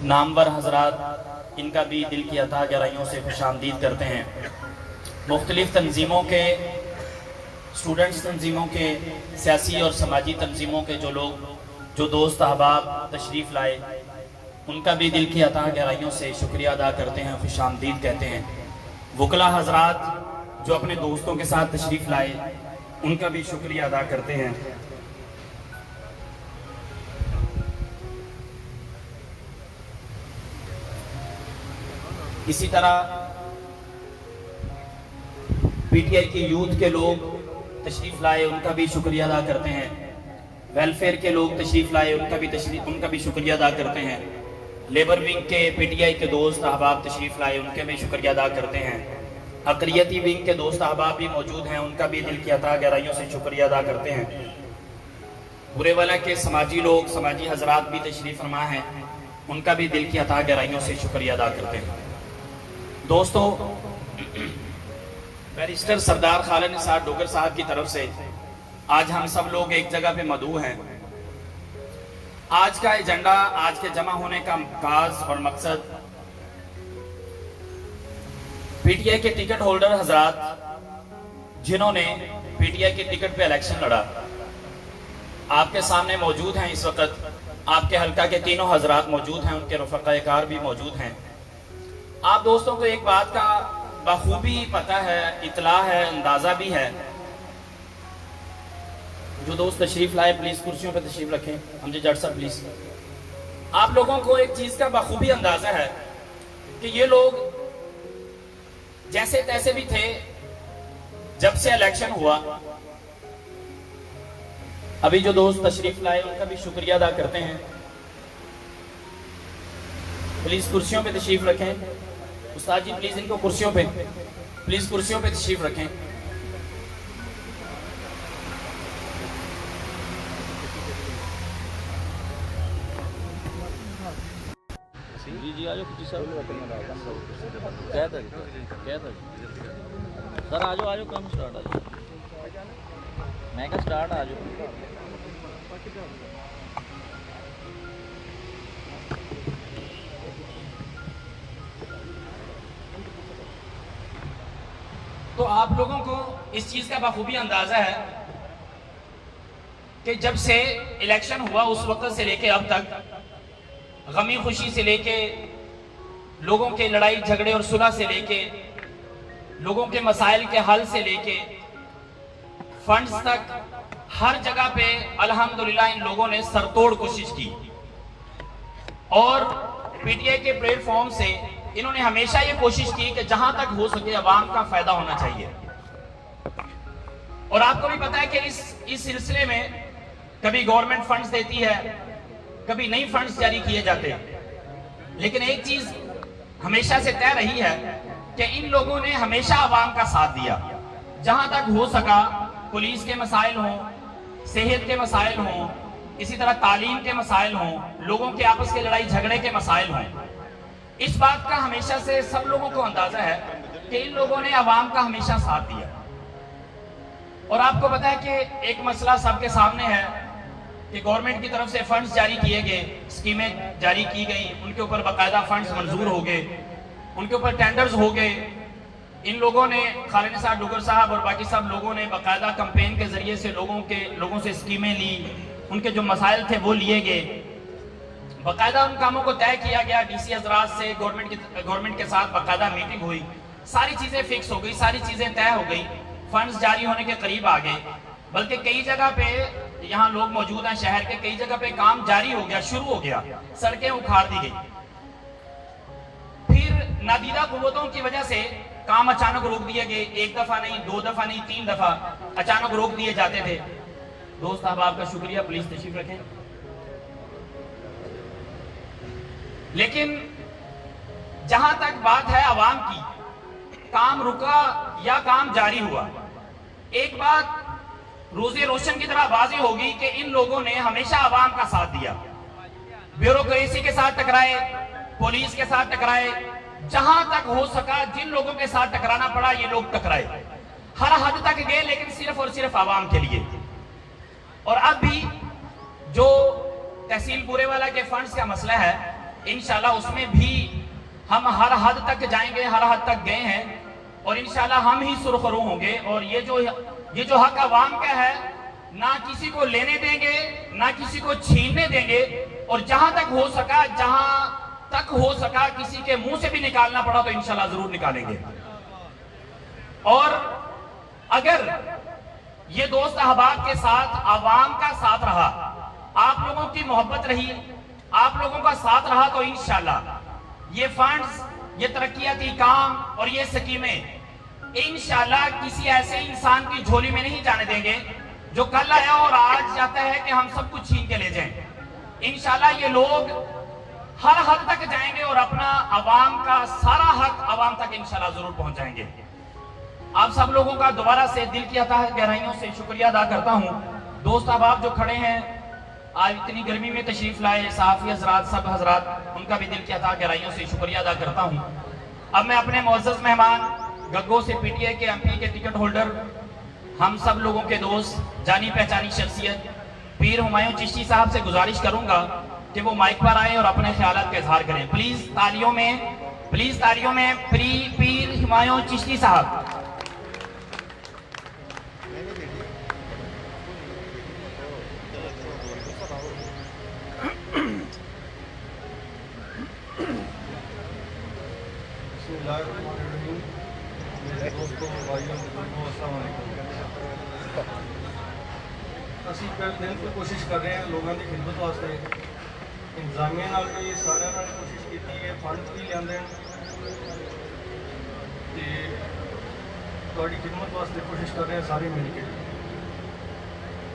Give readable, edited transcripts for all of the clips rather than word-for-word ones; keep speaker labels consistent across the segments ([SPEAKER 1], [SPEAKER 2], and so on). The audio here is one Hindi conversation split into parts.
[SPEAKER 1] नामवर हजरात, इनका भी दिल की अता गहराइयों से खुशामदीद करते हैं। मुख्तलिफ़ तंजीमों के, स्टूडेंट्स तंजीमों के, सियासी और समाजी तंजीमों के जो लोग, जो दोस्त अहबाब तशरीफ़ लाए, उनका भी दिल की अता गहराइयों से शुक्रिया अदा करते हैं, खुशामदीद कहते हैं। वकला हजरात जो अपने दोस्तों के साथ तशरीफ़ लाए, उनका भी शुक्रिया अदा करते हैं। इसी तरह पीटीआई के यूथ के लोग तशरीफ़ लाए, उनका भी शुक्रिया अदा करते हैं। वेलफेयर के लोग तशरीफ़ लाए, उनका भी शुक्रिया अदा करते हैं। लेबर विंग के पीटीआई के दोस्त अहबाब तशरीफ़ लाए, उनके भी शुक्रिया अदा करते हैं। अक़लियती विंग के दोस्त अहबाब भी मौजूद हैं, उनका भी दिल की अता गहराइयों से शुक्रिया अदा करते हैं। बुरेवाला के समाजी लोग, समाजी हजरात भी तशरीफ़ फरमा हैं, उनका भी दिल की अता गहराइयों से शुक्रिया अदा करते हैं। दोस्तों, बैरिस्टर सरदार खालिद निसार डोगर साहब की तरफ से आज हम सब लोग एक जगह पे मदऊ हैं। आज का एजेंडा, आज के जमा होने का काज और मकसद पीटीआई के टिकट होल्डर हजरात जिन्होंने पीटीआई के टिकट पे इलेक्शन लड़ा, आपके सामने मौजूद हैं। इस वक्त आपके हल्का के तीनों हजरात मौजूद हैं, उनके रफ़क़ाए-कार भी मौजूद हैं। आप दोस्तों को एक बात का बखूबी पता है, इतला है, अंदाजा भी है। जो दोस्त तशरीफ लाए प्लीज कुर्सियों पर तशरीफ रखें। हमजे जट साहब प्लीज। आप लोगों को एक चीज का बखूबी अंदाजा है कि ये लोग जैसे तैसे भी थे जब से इलेक्शन हुआ। अभी जो दोस्त तशरीफ लाए उनका भी शुक्रिया अदा करते हैं। प्लीज कुर्सियों पे तशरीफ रखें। उस्ताद जी प्लीज इनको कुर्सियों पे, प्लीज कुर्सियों पे तशरीफ रखें।
[SPEAKER 2] जी जी आ जाओ कुछ सर आ जाओ काम स्टार्ट आ जाओ। मैं क्या स्टार्ट आ जाओ।
[SPEAKER 1] तो आप लोगों को इस चीज का बखूबी अंदाजा है कि जब से इलेक्शन हुआ उस वक्त से लेके अब तक, गमी खुशी से लेके, लोगों के लड़ाई झगड़े और सुलह से लेके, लोगों के मसाइल के हल से लेके, फंड्स तक, हर जगह पे अल्हम्दुलिल्लाह इन लोगों ने सरतोड़ कोशिश की। और पीटीआई के प्लेटफॉर्म से इन्होंने हमेशा ये कोशिश की कि जहां तक हो सके अवाम का फायदा होना चाहिए। और आपको भी पता है कि इस सिलसिले में कभी गवर्नमेंट फंड्स देती है, कभी नई फंड्स जारी किए जाते हैं। लेकिन एक चीज हमेशा से तय रही है कि इन लोगों ने हमेशा अवाम का साथ दिया। जहां तक हो सका पुलिस के मसाइल हों, सेहत के मसाइल हों, इसी तरह तालीम के मसाइल हों, लोगों के आपस के लड़ाई झगड़े के मसाइल हों, इस बात का हमेशा से सब लोगों को अंदाजा है कि इन लोगों ने अवाम का हमेशा साथ दिया। और आपको पता है कि एक मसला सबके सामने है कि गवर्नमेंट की तरफ से फंड्स जारी किए गए, स्कीमें जारी की गई, उनके ऊपर बाकायदा फंड्स मंजूर हो गए, उनके ऊपर टेंडर्स हो गए। इन लोगों ने, खालिद निसार डोगर साहब और बाकी सब लोगों ने बाकायदा कैंपेन के जरिए से लोगों से स्कीमें ली, उनके जो मसाइल थे वो लिए गए, बाकायदा उन कामों को तय किया गया। डीसी हजरात से गवर्नमेंट के साथ बाकायदा मीटिंग हुई, सारी चीजें फिक्स हो गई, सारी चीजें तय हो गई, फंड्स जारी होने के करीब आ गए। बल्कि कई जगह पे, यहाँ लोग मौजूद हैं शहर के, कई जगह पे काम जारी हो गया, शुरू हो गया, सड़कें उखाड़ दी गई। फिर नादीदा कुव्वतों की वजह से काम अचानक रोक दिए गए। एक दफा नहीं, दो दफा नहीं, 3 दफा अचानक रोक दिए जाते थे। दोस्त साहब आपका शुक्रिया, प्लीज तशरीफ रखें। लेकिन जहां तक बात है अवाम की, काम रुका या काम जारी हुआ, एक बात रोजे रोशन की तरह वाज़ेह होगी कि इन लोगों ने हमेशा अवाम का साथ दिया। ब्यूरोक्रेसी के साथ टकराए, पुलिस के साथ टकराए, जहां तक हो सका जिन लोगों के साथ टकराना पड़ा ये लोग टकराए, हर हद तक गए, लेकिन सिर्फ और सिर्फ आवाम के लिए। और अब भी जो तहसील बुरेवाला के फंड्स का मसला है, इंशाल्लाह उसमें भी हम हर हद तक जाएंगे, हर हद तक गए हैं और इंशाल्लाह हम ही सुरखरू होंगे। और ये जो हक अवाम का है, ना किसी को लेने देंगे ना किसी को छीनने देंगे। और जहां तक हो सका किसी के मुंह से भी निकालना पड़ा तो इंशाल्लाह जरूर निकालेंगे। और अगर ये दोस्त अहबाब के साथ आवाम का साथ रहा, आप लोगों की मोहब्बत रही, आप लोगों का साथ रहा, तो इंशाल्लाह ये फंड्स, ये तरक्कियाती काम और ये स्कीमें इंशाल्लाह किसी ऐसे इंसान की झोली में नहीं जाने देंगे जो कल आया और आज जाता है कि हम सब कुछ छीन के ले जाएं। इंशाल्लाह ये लोग हर हद तक जाएंगे और अपना अवाम का सारा हक अवाम तक इंशाल्लाह जरूर पहुंचाएंगे। आप सब लोगों का दोबारा से दिल की अता गहराइयों से शुक्रिया अदा करता हूं। दोस्त अहबाब जो खड़े हैं, आज इतनी गर्मी में तशरीफ लाए, सहाफी हजरात, सब हजरात, उनका भी दिल की अता गहराइयों से शुक्रिया अदा करता हूं। अब मैं अपने मुअज़्ज़ज़ मेहमान गग्गो से पीटीआई के एमपी के टिकट होल्डर, हम सब लोगों के दोस्त, जानी पहचानी शख्सियत पीर हुमायूं चिश्ती साहब से गुजारिश करूंगा कि वो माइक पर आए और अपने ख्यालात का इजहार करें। प्लीज तालियों में पीर हुमायूं चिश्ती साहब।
[SPEAKER 3] मेरे दोस्तों, भाइयों, बुजुर्गों, अस्सलाम वालेकुम। ਅਸੀਂ ਦਿਨ ਤੋਂ ਕੋਸ਼ਿਸ਼ ਕਰ ਰਹੇ ਹਾਂ ਲੋਕਾਂ ਦੀ ਖਿਦਮਤ ਵਾਸਤੇ। ਇੰਤਜ਼ਾਮੀਆਂ ਨਾਲ ਵੀ ਸਾਰਿਆਂ ਨਾਲ ਕੋਸ਼ਿਸ਼ ਕੀਤੀ ਹੈ, ਫੰਡ ਵੀ ਲਿਆਂਦੇ ਤੇ ਤੁਹਾਡੀ ਖਿਦਮਤ ਵਾਸਤੇ ਕੋਸ਼ਿਸ਼ ਕਰ ਰਹੇ ਹਾਂ ਸਾਰੇ ਮਿਲ ਕੇ।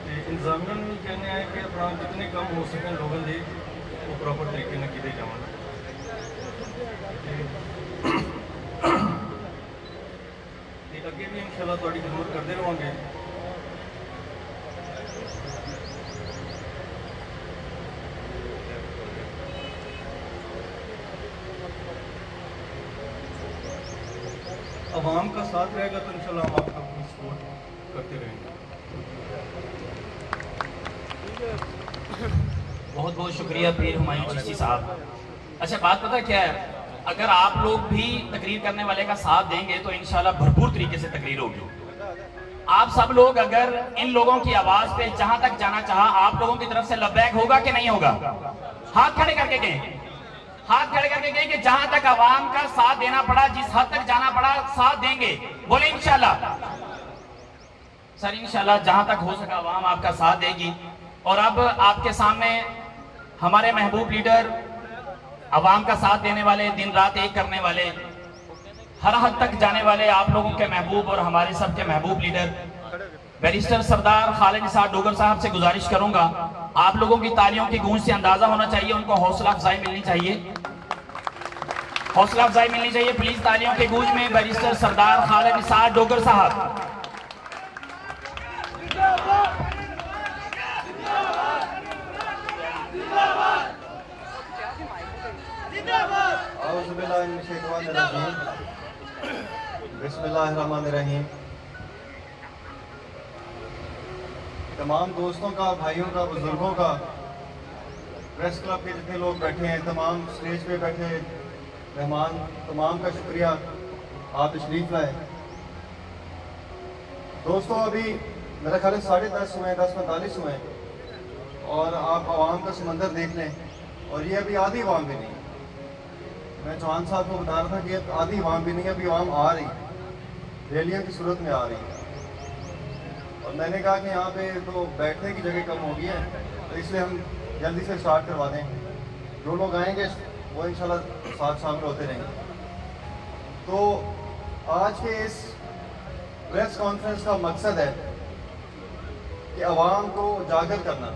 [SPEAKER 3] ਤੇ ਇੰਤਜ਼ਾਮੀਆਂ ਨੂੰ ਕਹਿੰਦੇ ਆ ਕਿ ਆਪਣਾ ਜਿੰਨੇ ਕੰਮ ਹੋ ਸਕੇ ਲੋਕਾਂ ਦੇ ਉਹ ਪ੍ਰੋਪਰ ਤਰੀਕੇ ਨਾਲ ਕੀਤੇ ਜਾਵਣ। ਤੇ ਅੱਗੇ ਵੀ ਇਨਸ਼ਾਅੱਲਾ ਤੁਹਾਡੀ ਖਿਦਮਤ ਕਰਦੇ ਰਹਾਂਗੇ। आवाम का साथ रहेगा तो इंशाल्लाह हम आपका पूरी सपोर्ट करते रहेंगे।
[SPEAKER 1] बहुत बहुत शुक्रिया पीर हुमायूं चिश्ती साहब। अच्छा, बात पता क्या है, अगर आप लोग भी तकरीर करने वाले का साथ देंगे तो इंशाल्लाह भरपूर तरीके से तकरीर होगी। आप सब लोग अगर इन लोगों की आवाज पे जहां तक जाना चाहा, आप लोगों की तरफ से लब्बैक होगा कि नहीं होगा? हाथ खड़े करके गए, हाथ खड़े करके गए कि जहां तक आवाम का साथ देना पड़ा, जिस हद तक जाना पड़ा, साथ देंगे। बोले इंशाल्लाह। सर इंशाल्लाह जहां तक हो सका आवाम आपका साथ देगी। और अब आपके सामने हमारे महबूब लीडर, आवाम का साथ देने वाले, दिन रात एक करने वाले, हर हद तक जाने वाले, आप लोगों के महबूब और हमारे सबके महबूब लीडर बैरिस्टर सरदार खालिद निसार डोगर साहब से गुजारिश करूंगा, आप लोगों की तालियों की गूंज से अंदाजा होना चाहिए, उनको हौसला अफजाई मिलनी चाहिए, हौसला अफजाई मिलनी चाहिए। प्लीज तालियों की गूंज में बैरिस्टर सरदार खालिद निसार डोगर साहब।
[SPEAKER 3] बिस्मिल्लाहिर्रहमानिर्रहीम। तमाम दोस्तों का, भाइयों का, बुजुर्गों का, प्रेस क्लब के जितने लोग बैठे हैं, तमाम स्टेज पे बैठे मेहमान, तमाम का शुक्रिया, आप तशरीफ़ लाए। दोस्तों, अभी मेरा ख्याल है 10:30 हुए, 10:45 हुए और आप आवाम का समंदर देख लें। और ये अभी आधी आवाम भी नहीं, मैं चौहान साहब को बता रहा था कि आधी आवाम भी नहीं, अभी आवाम आ रही, रैलियों की सूरत में आ रही है। और मैंने कहा कि यहाँ पे तो बैठने की जगह कम हो गई है, तो इसलिए हम जल्दी से स्टार्ट करवा दें। जो लोग आएंगे वो इंशाल्लाह साथ शामिल होते रहेंगे। तो आज के इस प्रेस कॉन्फ्रेंस का मकसद है कि आवाम को उजागर करना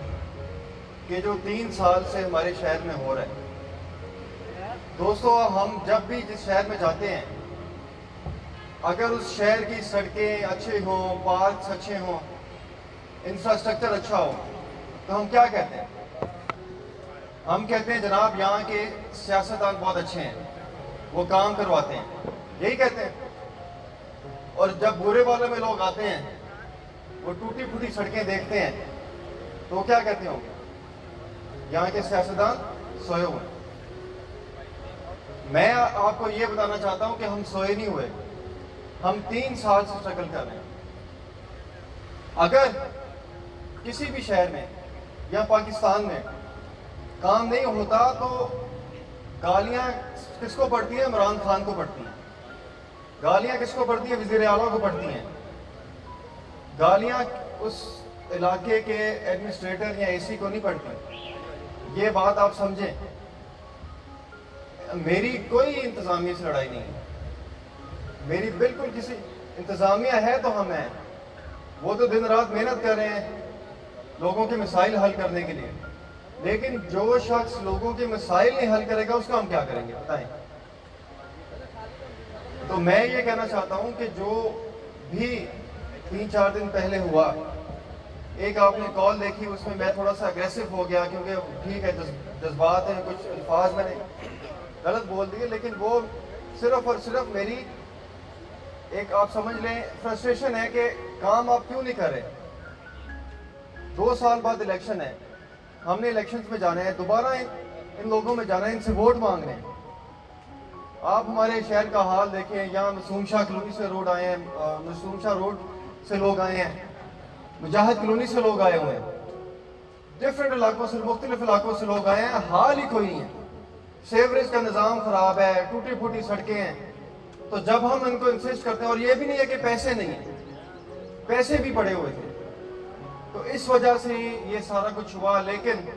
[SPEAKER 3] कि जो 3 साल से हमारे शहर में हो रहा है। दोस्तों, हम जब भी जिस शहर में जाते हैं, अगर उस शहर की सड़कें अच्छे हों, पार्क्स अच्छे हों, इंफ्रास्ट्रक्चर अच्छा हो, तो हम क्या कहते हैं? हम कहते हैं जनाब यहाँ के सियासतदान बहुत अच्छे हैं, वो काम करवाते हैं, यही कहते हैं। और जब बुरे वाले में लोग आते हैं, वो टूटी फूटी सड़कें देखते हैं, तो क्या कहते होंगे? यहाँ के सियासतदान सोए हुए। मैं आपको ये बताना चाहता हूं कि हम सोए नहीं हुए, हम 3 साल से स्ट्रगल कर रहे हैं। अगर किसी भी शहर में या पाकिस्तान में काम नहीं होता तो गालियां किसको पड़ती हैं? इमरान खान को पड़ती हैं। गालियां किसको पड़ती हैं? वज़ीर आला को पड़ती हैं। गालियां उस इलाके के एडमिनिस्ट्रेटर या एसी को नहीं पड़ती। ये बात आप समझें। मेरी कोई इंतजामिया से लड़ाई नहीं है, मेरी बिल्कुल किसी इंतजामिया है तो हम हैं, वो तो दिन रात मेहनत कर रहे हैं लोगों के मसाइल हल करने के लिए, लेकिन जो शख्स लोगों के मसाइल नहीं हल करेगा उसका हम क्या करेंगे बताएं। तो मैं ये कहना चाहता हूं कि जो भी 3-4 दिन पहले हुआ, एक आपने कॉल देखी, उसमें मैं थोड़ा सा अग्रेसिव हो गया क्योंकि ठीक है जज्बात हैं, कुछ अल्फाज मैंने गलत बोल दिए, लेकिन वो सिर्फ और सिर्फ मेरी एक आप समझ लें फ्रस्ट्रेशन है कि काम आप क्यों नहीं कर रहे। 2 साल बाद इलेक्शन है, हमने इलेक्शंस में जाना है, दोबारा इन लोगों में जाना है, इनसे वोट मांगने हैं। आप हमारे शहर का हाल देखें, यहाँ मासूम शाह कॉलोनी से रोड आए हैं, मासूम शाह रोड से लोग आए हैं, मुजाहिद कॉलोनी से लोग आए हुए हैं, डिफरेंट इलाकों से, मुख्तलिफ इलाकों से लोग आए हैं, हाल ही कोई नहीं है। सेवरेज का निज़ाम खराब है, टूटी फूटी सड़कें हैं। तो जब हम इनको इंसिस्ट करते हैं, और ये भी नहीं है कि पैसे नहीं है, पैसे भी पड़े हुए थे, तो इस वजह से ये सारा कुछ हुआ। लेकिन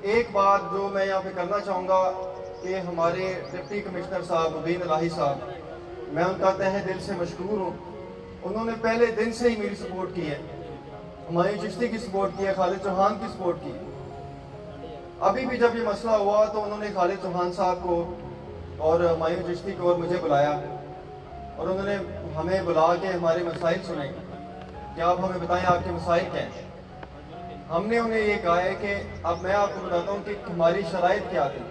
[SPEAKER 3] एक बात जो मैं यहाँ पे करना चाहूँगा कि हमारे डिप्टी कमिश्नर साहब मुबीन इलाही साहब, मैं उनका तहे दिल से मशकूर हूँ। उन्होंने पहले दिन से ही मेरी सपोर्ट की है, हुमायूं चिश्ती की सपोर्ट की है, खालिद चौहान की सपोर्ट की। अभी भी जब ये मसला हुआ तो उन्होंने खालिद चौहान साहब को और हुमायूं चिश्ती को और मुझे बुलाया, और उन्होंने हमें बुला के हमारे मसाइल सुने कि आप हमें बताएं आपके मसाइल क्या हैं। हमने उन्हें ये कहा है कि अब मैं आपको बताता हूँ कि हमारी शराइत क्या थी।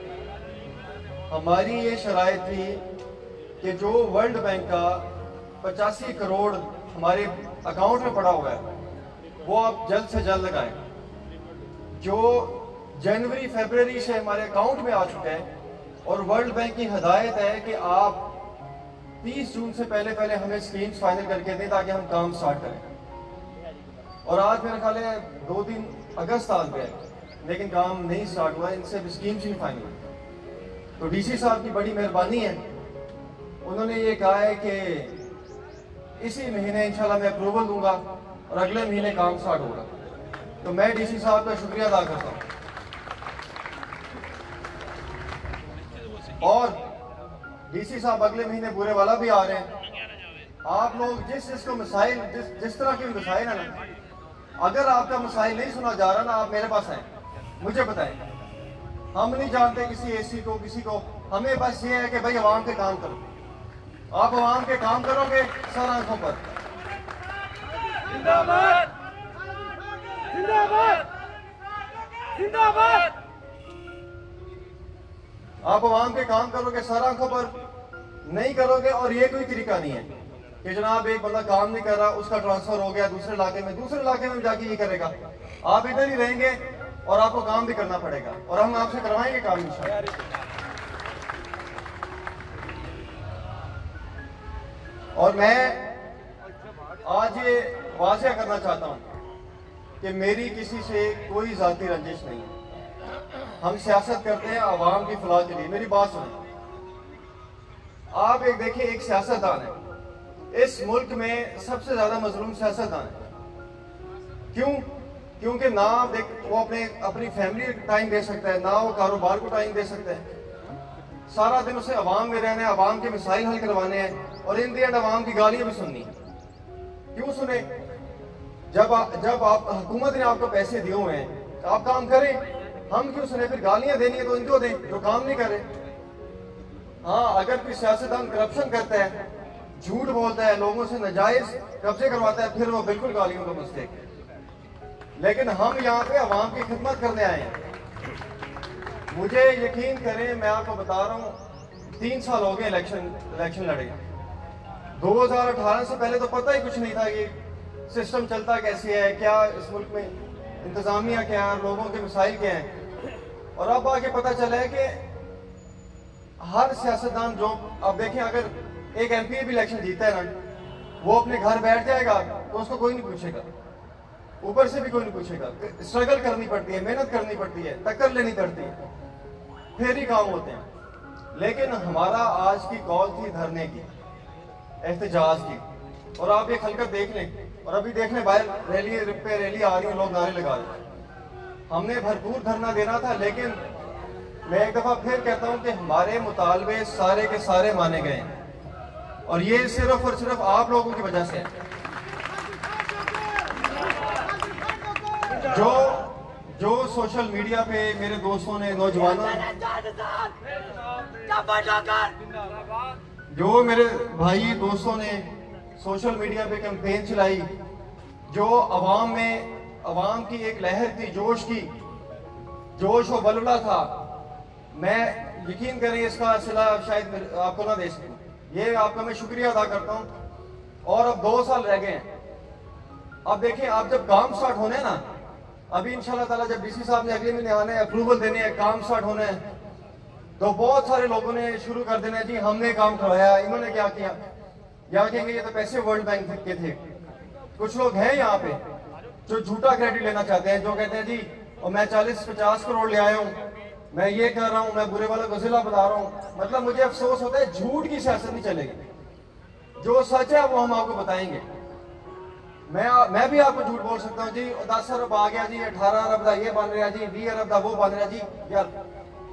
[SPEAKER 3] हमारी ये शराइत थी कि जो वर्ल्ड बैंक का 85 करोड़ हमारे अकाउंट में पड़ा हुआ है वो आप जल्द से जल्द लगाएं। जो जनवरी फरवरी से हमारे अकाउंट में आ चुका है, और वर्ल्ड बैंक की हिदायत है कि आप 30 जून से पहले पहले हमें स्कीम्स फाइनल करके दें ताकि हम काम स्टार्ट करें। और आज मेरा ख्याल है 2-3 अगस्त आ गया है, लेकिन काम नहीं स्टार्ट हुआ, इनसे स्कीम्स ही फाइनल। तो डीसी साहब की बड़ी मेहरबानी है, उन्होंने ये कहा है कि इसी महीने इंशाल्लाह मैं अप्रूवल दूंगा और अगले महीने काम स्टार्ट होगा। तो मैं डीसी साहब का शुक्रिया अदा करता हूँ। और डीसी साहब अगले महीने बुरे वाला भी आ रहे हैं। आप लोग जिसको मसाइल जिस तरह के मसाइल है ना, अगर आपका मसाइल नहीं सुना जा रहा ना, आप मेरे पास आए, मुझे बताएं। हम नहीं जानते किसी एसी को, किसी को, हमें बस ये है कि भाई अवाम के काम करो। आप अवाम के काम करोगे सर आंखों पर।
[SPEAKER 4] जिंदाबाद जिंदाबाद जिंदाबाद।
[SPEAKER 3] आप अवाम के काम करोगे सर आंखों पर, नहीं करोगे। और ये कोई तरीका नहीं है कि जनाब एक बंदा काम नहीं कर रहा, उसका ट्रांसफर हो गया दूसरे इलाके में जाके ये करेगा। आप इधर ही रहेंगे और आपको काम भी करना पड़ेगा, और हम आपसे करवाएंगे काम इंशाल्लाह। और मैं आज ये वाज़ेह करना चाहता हूं कि मेरी किसी से कोई जाती रंजिश नहीं है। हम सियासत करते हैं आवाम की फलाह के लिए। मेरी बात सुनें, आप एक देखिए, एक सियासतदान है, इस मुल्क में सबसे ज्यादा मजलूम सियासतदान है। क्यों? क्योंकि ना वो अपनी फैमिली टाइम दे सकता है, ना वो कारोबार को टाइम दे सकता है। सारा दिन उसे अवाम में रहना है, अवाम के मसाइल हल करवाने हैं, और इन दी एंड अवाम की गालियां भी सुननी है। क्यों सुने? जब आप हुकूमत ने आपको पैसे दिए हुए हैं तो आप काम करें। हम क्यों सुने? फिर गालियां देनी है तो इनको दें जो काम नहीं करे। हाँ, अगर कोई सियासतदान करप्शन करता है, झूठ बोलता है, लोगों से नाजायज कब्जे करवाता है, फिर वो बिल्कुल गालियों का मुस्तहिक है। लेकिन हम यहाँ पे अवाम की खिदमत करने आए हैं। मुझे यकीन करें, मैं आपको बता रहा हूँ, 3 साल हो गए इलेक्शन लड़े। 2018 से पहले तो पता ही कुछ नहीं था कि सिस्टम चलता कैसे है, क्या इस मुल्क में इंतजामिया क्या है, लोगों के मसाइल क्या हैं। और अब आके पता चला है कि हर सियासतदान जो, अब देखें अगर एक एमपी भी इलेक्शन जीता है ना, वो अपने घर बैठ जाएगा तो उसको कोई नहीं पूछेगा, ऊपर से भी कोई नहीं पूछेगा। स्ट्रगल करनी पड़ती है, मेहनत करनी पड़ती है, टक्कर लेनी पड़ती है, फिर ही काम होते हैं। लेकिन हमारा आज की कॉल थी धरने की, एहतजाज की, और आप ये हल्का देख लें, और अभी देख लें बाहर रैली आ रही है, लोग नारे लगा रहे हैं। हमने भरपूर धरना देना था, लेकिन मैं एक दफा फिर कहता हूं कि हमारे मुतालबे सारे के सारे माने गए हैं, और ये सिर्फ और सिर्फ आप लोगों की वजह से है। जो सोशल मीडिया पे मेरे दोस्तों ने, नौजवानों, जो मेरे भाई दोस्तों ने सोशल मीडिया पे कैंपेन चलाई, जो अवाम की एक लहर थी, जोश व बलबला था, मैं यकीन करें इसका सिला शायद आपको ना दे सकूं। ये आपका मैं शुक्रिया अदा करता हूं। और अब 2 साल रह गए हैं। अब देखें, आप जब काम स्टार्ट होने ना, अभी इंशाल्लाह ताला जब डीसी साहब ने अगले महीने आने, अप्रूवल देने हैं, काम स्टार्ट होने हैं, तो बहुत सारे लोगों ने शुरू कर देना है जी हमने काम करवाया, इन्होंने क्या किया, या कहेंगे ये तो पैसे वर्ल्ड बैंक के थे। कुछ लोग हैं यहाँ पे जो झूठा क्रेडिट लेना चाहते हैं, जो कहते हैं जी और मैं 40-50 करोड़ ले आया हूँ, मैं ये कर रहा हूँ, मैं बुरे वालों को जिला बता रहा हूँ। मतलब मुझे अफसोस होता है, झूठ की सियासत नहीं चलेगी, जो सच है वो हम आपको बताएंगे। मैं भी आपको झूठ बोल सकता हूँ जी, 10 अरब आ गया जी, 18 अरब का ये बन रहा जी, 20 अरब का वो बन रहा जी। यार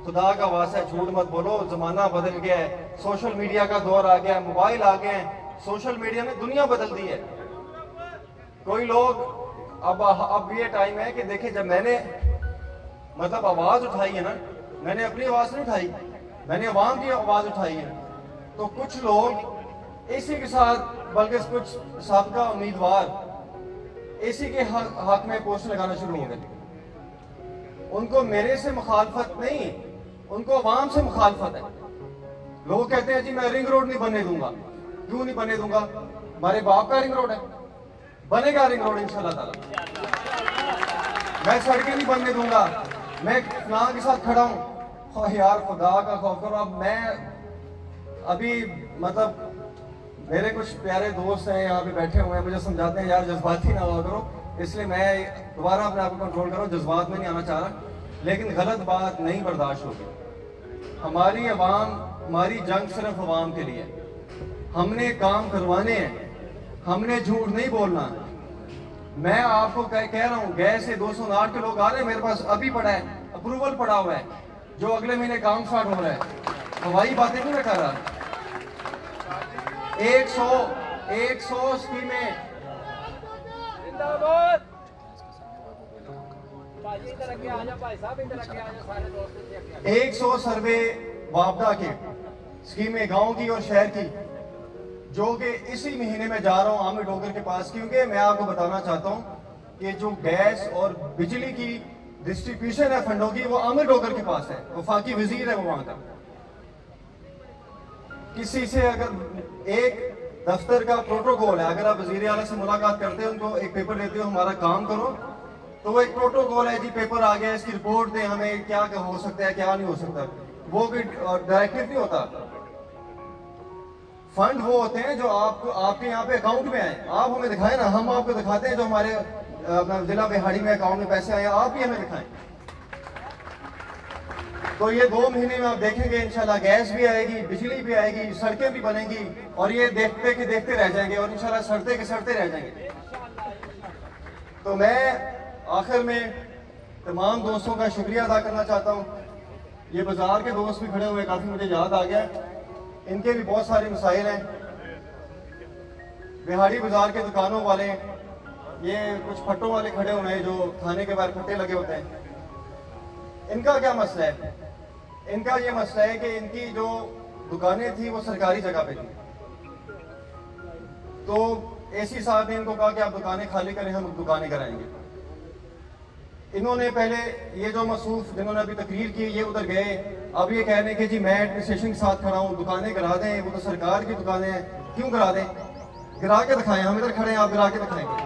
[SPEAKER 3] खुदा का वास्ता है, झूठ मत बोलो, जमाना बदल गया है, सोशल मीडिया का दौर आ गया है, मोबाइल आ गए हैं, सोशल मीडिया ने दुनिया बदल दी है। कोई लोग अब ये टाइम है कि देखे, जब मैंने मतलब आवाज उठाई है ना, मैंने अपनी आवाज नहीं उठाई, मैंने अवाम की आवाज उठाई है, तो कुछ लोग इसी के साथ, बल्कि कुछ साबका उम्मीदवार इसी के हक में पोस्ट लगाना शुरू हो गए। उनको मेरे से मुखालफत नहीं, उनको अवाम से मुखालफत है। लोग कहते हैं जी मैं रिंग रोड नहीं बनने दूंगा। क्यों नहीं बनने दूंगा? हमारे बाप का रिंग रोड है, बनेगा रिंग रोड इंशाल्लाह ताला। मैं सड़कें नहीं बनने दूंगा, मैं फलां के साथ खड़ा हूं। यार खुदा का खौफ करो। अब मैं अभी मतलब मेरे कुछ प्यारे दोस्त हैं यहाँ पे बैठे हुए हैं, मुझे समझाते हैं यार जज्बाती ना हुआ करो, इसलिए मैं दोबारा अपने आप को कंट्रोल करो, जज्बात में नहीं आना चाह रहा, लेकिन गलत बात नहीं बर्दाश्त होगी। हमारी अवाम, हमारी जंग सिर्फ अवाम के लिए, हमने काम करवाने हैं, हमने झूठ नहीं बोलना। मैं आपको कह रहा हूँ, गैस से 209 के लोग आ रहे हैं, मेरे पास अभी पड़ा है, अप्रूवल पड़ा हुआ है, जो अगले महीने काम स्टार्ट हो रहा है। हवाई बातें नहीं मैं कर रहा। 100 स्कीमें, 100 सर्वे वापदा के स्कीमें गांव की और शहर की, जो कि इसी महीने में जा रहा हूं आमिर डोगर के पास, क्योंकि मैं आपको बताना चाहता हूं कि जो गैस और बिजली की डिस्ट्रीब्यूशन है फंडों की, वो आमिर डोगर के पास है, वफाकी वजीर है वो वहां का। किसी से अगर एक दफ्तर का प्रोटोकॉल है, अगर आप वजीर आला से मुलाकात करते हो, उनको एक पेपर देते हो हमारा काम करो, तो वो एक प्रोटोकॉल है जी, पेपर आ गया, इसकी रिपोर्ट दें हमें, क्या हो सकता है क्या नहीं हो सकता, वो भी डायरेक्टिव नहीं होता। फंड वो होते हैं जो आपको आपके यहाँ पे अकाउंट में आए, आप हमें दिखाएं ना, हम आपको दिखाते हैं जो हमारे अपना जिला बिहाड़ी में अकाउंट में पैसे आए, आप भी हमें दिखाएं। तो ये 2 महीने में आप देखेंगे इंशाल्लाह गैस भी आएगी, बिजली भी आएगी, सड़कें भी बनेंगी, और ये देखते के देखते रह जाएंगे, और इंशाल्लाह सड़ते के सड़ते रह जाएंगे। तो मैं आखिर में तमाम दोस्तों का शुक्रिया अदा करना चाहता हूँ। ये बाजार के दोस्त भी खड़े हुए, काफी मुझे याद आ गया, इनके भी बहुत सारे मसाइल हैं। बिहाड़ी बाजार के दुकानों वाले, ये कुछ फट्टों वाले खड़े हुए हैं जो खाने के बाहर फट्टे लगे होते हैं, इनका क्या मसला है? इनका ये मसला है कि इनकी जो दुकानें थी वो सरकारी जगह पे थी, तो एसी साहब ने इनको कहा कि आप दुकानें खाली करें, हम दुकानें कराएंगे। इन्होंने पहले ये जो मसूफ जिन्होंने अभी तकरीर की, ये उधर गए, अब ये कह रहे हैं कि जी मैं एडमिनिस्ट्रेशन के साथ खड़ा हूँ, दुकानें करा दें, वो तो सरकार की दुकानें हैं, क्यों करा दें? गिरा के दिखाएं, हम इधर खड़े हैं, आप गिरा के दिखाएंगे।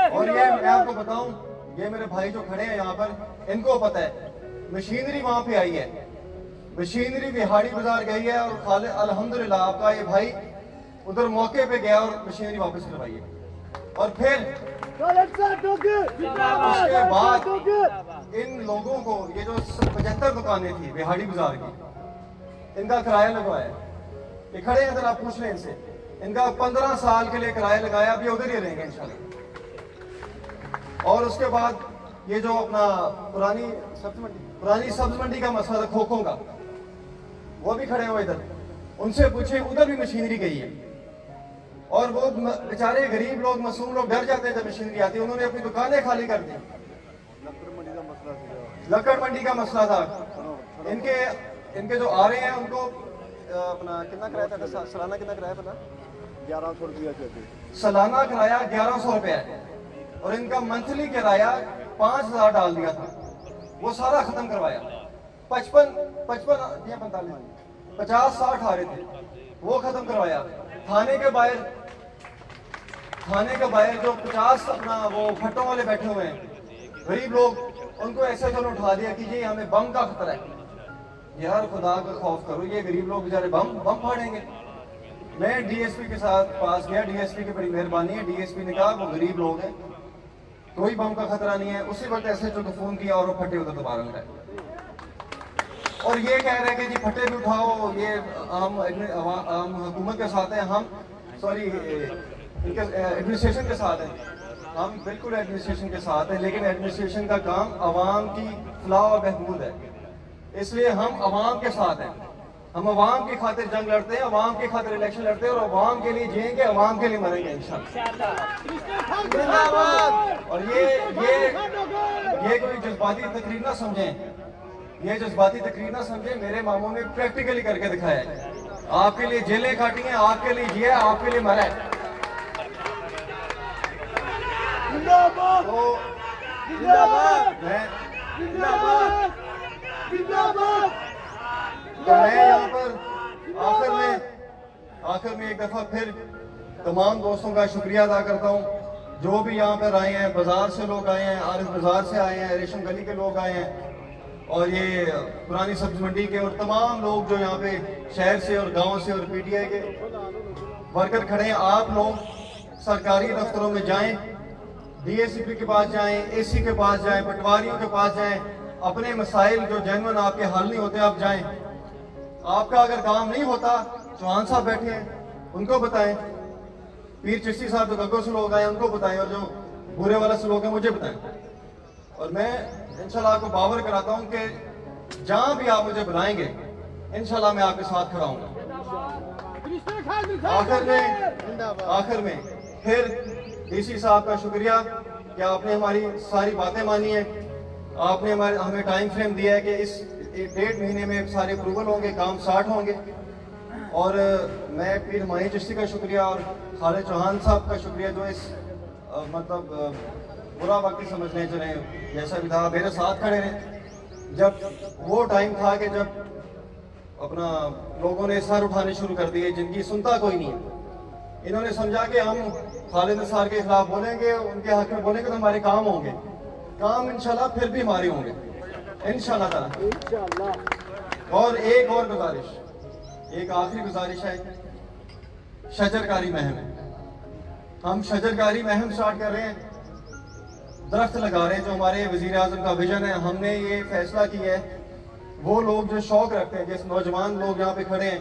[SPEAKER 3] और ये मैं आपको बताऊं, ये मेरे भाई जो खड़े हैं यहाँ पर, इनको पता है मशीनरी वहां पे आई है, मशीनरी बिहाड़ी बाजार गई है और खालिद अल्हम्दुलिल्लाह आपका ये भाई उधर मौके पे गया और मशीनरी वापस करवाई है। और फिर उसके बाद इन लोगों को ये जो 75 दुकानें थी बिहाड़ी बाजार की, इनका किराया लगवाया। ये खड़े हैं, अगर आप पूछ लें इनसे, इनका 15 साल के लिए किराया लगाया, अभी उधर ही रहेंगे इंशाल्लाह। और उसके बाद ये जो अपना पुरानी सब्ज मंडी का मसला था खोखों का, वो भी खड़े हुए इधर, उनसे पूछे, उधर भी मशीनरी गई है। और वो बेचारे गरीब लोग, मासूम लोग डर जाते हैं जब मशीनरी आती है, उन्होंने अपनी दुकानें खाली कर दी। लक्कड़ मंडी का मसला था, इनके जो आ रहे हैं उनको अपना कितना किराया था, सालाना कितना किराया पता,
[SPEAKER 4] 1100 रुपया
[SPEAKER 3] सालाना किराया 1100 रुपया है, और इनका मंथली किराया 5000 डाल दिया था। वो सारा खत्म करवाया। 55 या 45 50-60 आ रहे थे, वो खत्म करवाया। थाने के बाहर जो 50 अपना वो फट्टों वाले बैठे हुए हैं गरीब लोग, उनको ऐसे तो उठा दिया कि ये हमें बम का खतरा है। यार खुदा का खौफ करो, ये गरीब लोग बेचारे बम फाड़ेंगे। मैं डीएसपी के साथ पास गया, डीएसपी की बड़ी मेहरबानी है, डीएसपी ने कहा वो गरीब लोग हैं, कोई बम का खतरा नहीं है। उसी वक्त ऐसे जो फोन किया और वो फटे उधर दोबारा उठाए, और ये कह रहे हैं कि जी फटे भी उठाओ, ये हम हुकूमत के साथ हैं, हम सॉरी इनके एडमिनिस्ट्रेशन के साथ हैं, हम बिल्कुल एडमिनिस्ट्रेशन के साथ हैं, लेकिन एडमिनिस्ट्रेशन का काम अवाम की फलाह और बहबूद है, इसलिए हम अवाम के साथ हैं। हम अवाम की खातिर जंग लड़ते हैं, अवाम की खातिर इलेक्शन लड़ते हैं, और अवाम के लिए जिएंगे, अवाम के लिए मरेंगे इंशाल्लाह। और ये कोई जज्बाती तकरीर ना समझें, ये जज्बाती तकरीर ना समझें, मेरे मामों ने प्रैक्टिकली करके दिखाया है। आपके लिए जेलें काटी हैं, आपके लिए जिया, आपके लिए मरा है। तो मैं यहाँ पर आखिर में एक दफा फिर तमाम दोस्तों का शुक्रिया अदा करता हूँ, जो भी यहाँ पर आए हैं। बाजार से लोग आए हैं, आरिफ बाजार से आए हैं, रेशम गली के लोग आए हैं, और ये पुरानी सब्जी मंडी के, और तमाम लोग जो यहाँ पे शहर से और गांव से और पीटीआई के वर्कर खड़े हैं। आप लोग सरकारी दफ्तरों में जाएं, डीएसपी के पास जाएं, एसी के पास जाएं, पटवारियों के पास जाएं, अपने मसाइल जो जेन्युइन आपके हल नहीं होते आप जाएं। आपका अगर काम नहीं होता, चौहान साहब बैठे हैं उनको बताएं, पीर चिश्ती साहब जो गग्गो से लोग आए उनको बताएं, और जो बुरे वाला से लोग हैं मुझे बताएं। और मैं इंशाल्लाह आपको बावर कराता हूं कि जहां भी आप मुझे बुलाएंगे इंशाल्लाह मैं आपके साथ खड़ा हूंगा। आखिर में फिर डीसी साहब का शुक्रिया कि आपने हमारी सारी बातें मानी है, आपने हमें टाइम फ्रेम दिया है कि इस 1.5 महीने में सारे अप्रूवल होंगे, काम स्टार्ट होंगे। और मैं पीर माही चिश्ती का शुक्रिया और खालिद चौहान साहब का शुक्रिया जो इस मतलब बुरा वक्त समझने चले, जैसा भी था मेरे साथ खड़े रहे। जब वो टाइम था कि जब अपना लोगों ने सर उठाने शुरू कर दिए, जिनकी सुनता कोई नहीं है, इन्होंने समझा कि हम खालिद निसार के खिलाफ बोलेंगे, उनके हक में बोलेंगे तो हमारे काम होंगे। काम इंशाल्लाह फिर भी हमारे होंगे इंशाल्लाह ताला। और एक और गुजारिश, एक आखिरी गुजारिश है, शजरकारी महम। हम शजरकारी महम स्टार्ट कर रहे हैं, दरख्त लगा रहे हैं, जो हमारे वजीर आजम का विजन है। हमने ये फैसला किया है, वो लोग जो शौक रखते हैं, जैसे नौजवान लोग यहाँ पे खड़े हैं,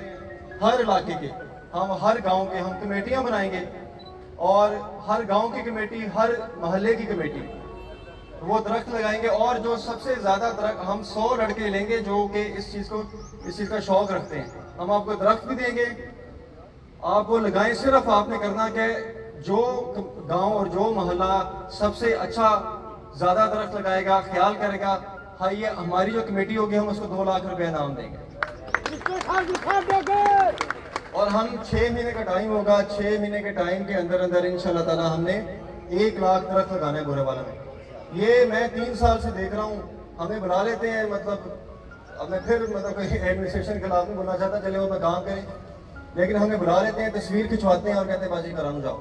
[SPEAKER 3] हर इलाके के, हम हर गांव के हम कमेटियां बनाएंगे, और हर गांव की कमेटी, हर मोहल्ले की कमेटी वो दरख्त लगाएंगे। और जो सबसे ज्यादा दरख्त, हम 100 लड़के लेंगे जो कि इस चीज का शौक रखते हैं, हम आपको दरख्त भी देंगे, आप वो लगाएं। सिर्फ आपने करना कि जो गांव और जो मोहल्ला सबसे अच्छा ज्यादा दरख्त लगाएगा, ख्याल करेगा, हाँ ये हमारी जो कमेटी होगी, हम उसको 2 लाख रुपए इनाम देंगे। और हम 6 महीने का टाइम होगा, 6 महीने के टाइम के अंदर अंदर इंशाल्लाह ताला हमने 1 लाख दरख्त लगाना है गोरेवाला में। ये मैं 3 साल से देख रहा हूँ, हमें बुला लेते हैं, मतलब अब मैं फिर मतलब एडमिनिस्ट्रेशन के खिलाफ नहीं बोलना चाहता, चले वो मैं काम करें, लेकिन हमें बुला लेते हैं, तस्वीर खिंचवाते हैं और कहते हैं बाजी कराने जाओ।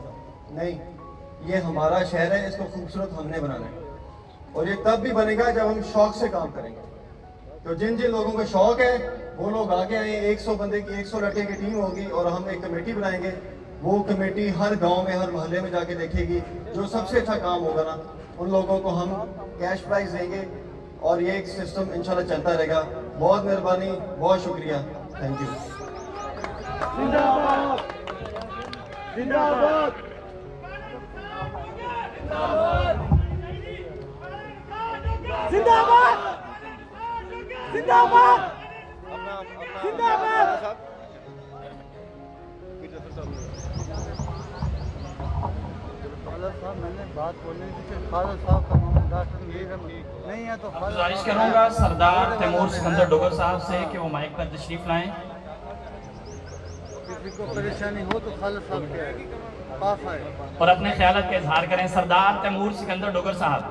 [SPEAKER 3] नहीं, ये हमारा शहर है, इसको खूबसूरत हमने बनाना है। और ये तब भी बनेगा जब हम शौक से काम करेंगे। तो जिन जिन लोगों को शौक है वो लोग आगे आए, 100 बंदे की 100 लड़के की टीम होगी और हम एक कमेटी बनाएंगे। वो कमेटी हर गांव में हर मोहल्ले में जाके देखेगी, जो सबसे अच्छा काम होगा ना उन लोगों को हम कैश प्राइज देंगे और ये एक सिस्टम इंशाल्लाह चलता रहेगा। बहुत मेहरबानी, बहुत शुक्रिया, थैंक यू।
[SPEAKER 4] जिंदाबाद जिंदाबाद जिंदाबाद जिंदाबाद जिंदाबाद। खालिद साहब, मैंने बात बोलनी थी कि खालिद साहब का मामला डॉक्टर नहीं है तो
[SPEAKER 1] गुजारिश करूंगा सरदार तैमूर सिकंदर डोगर साहब से कि वो माइक पर तशरीफ लाएं।
[SPEAKER 4] किसी को परेशानी हो तो खालिद साहब के पास आए
[SPEAKER 1] और अपने ख्यालात का इजहार करें। सरदार तैमूर सिकंदर डोगर साहब।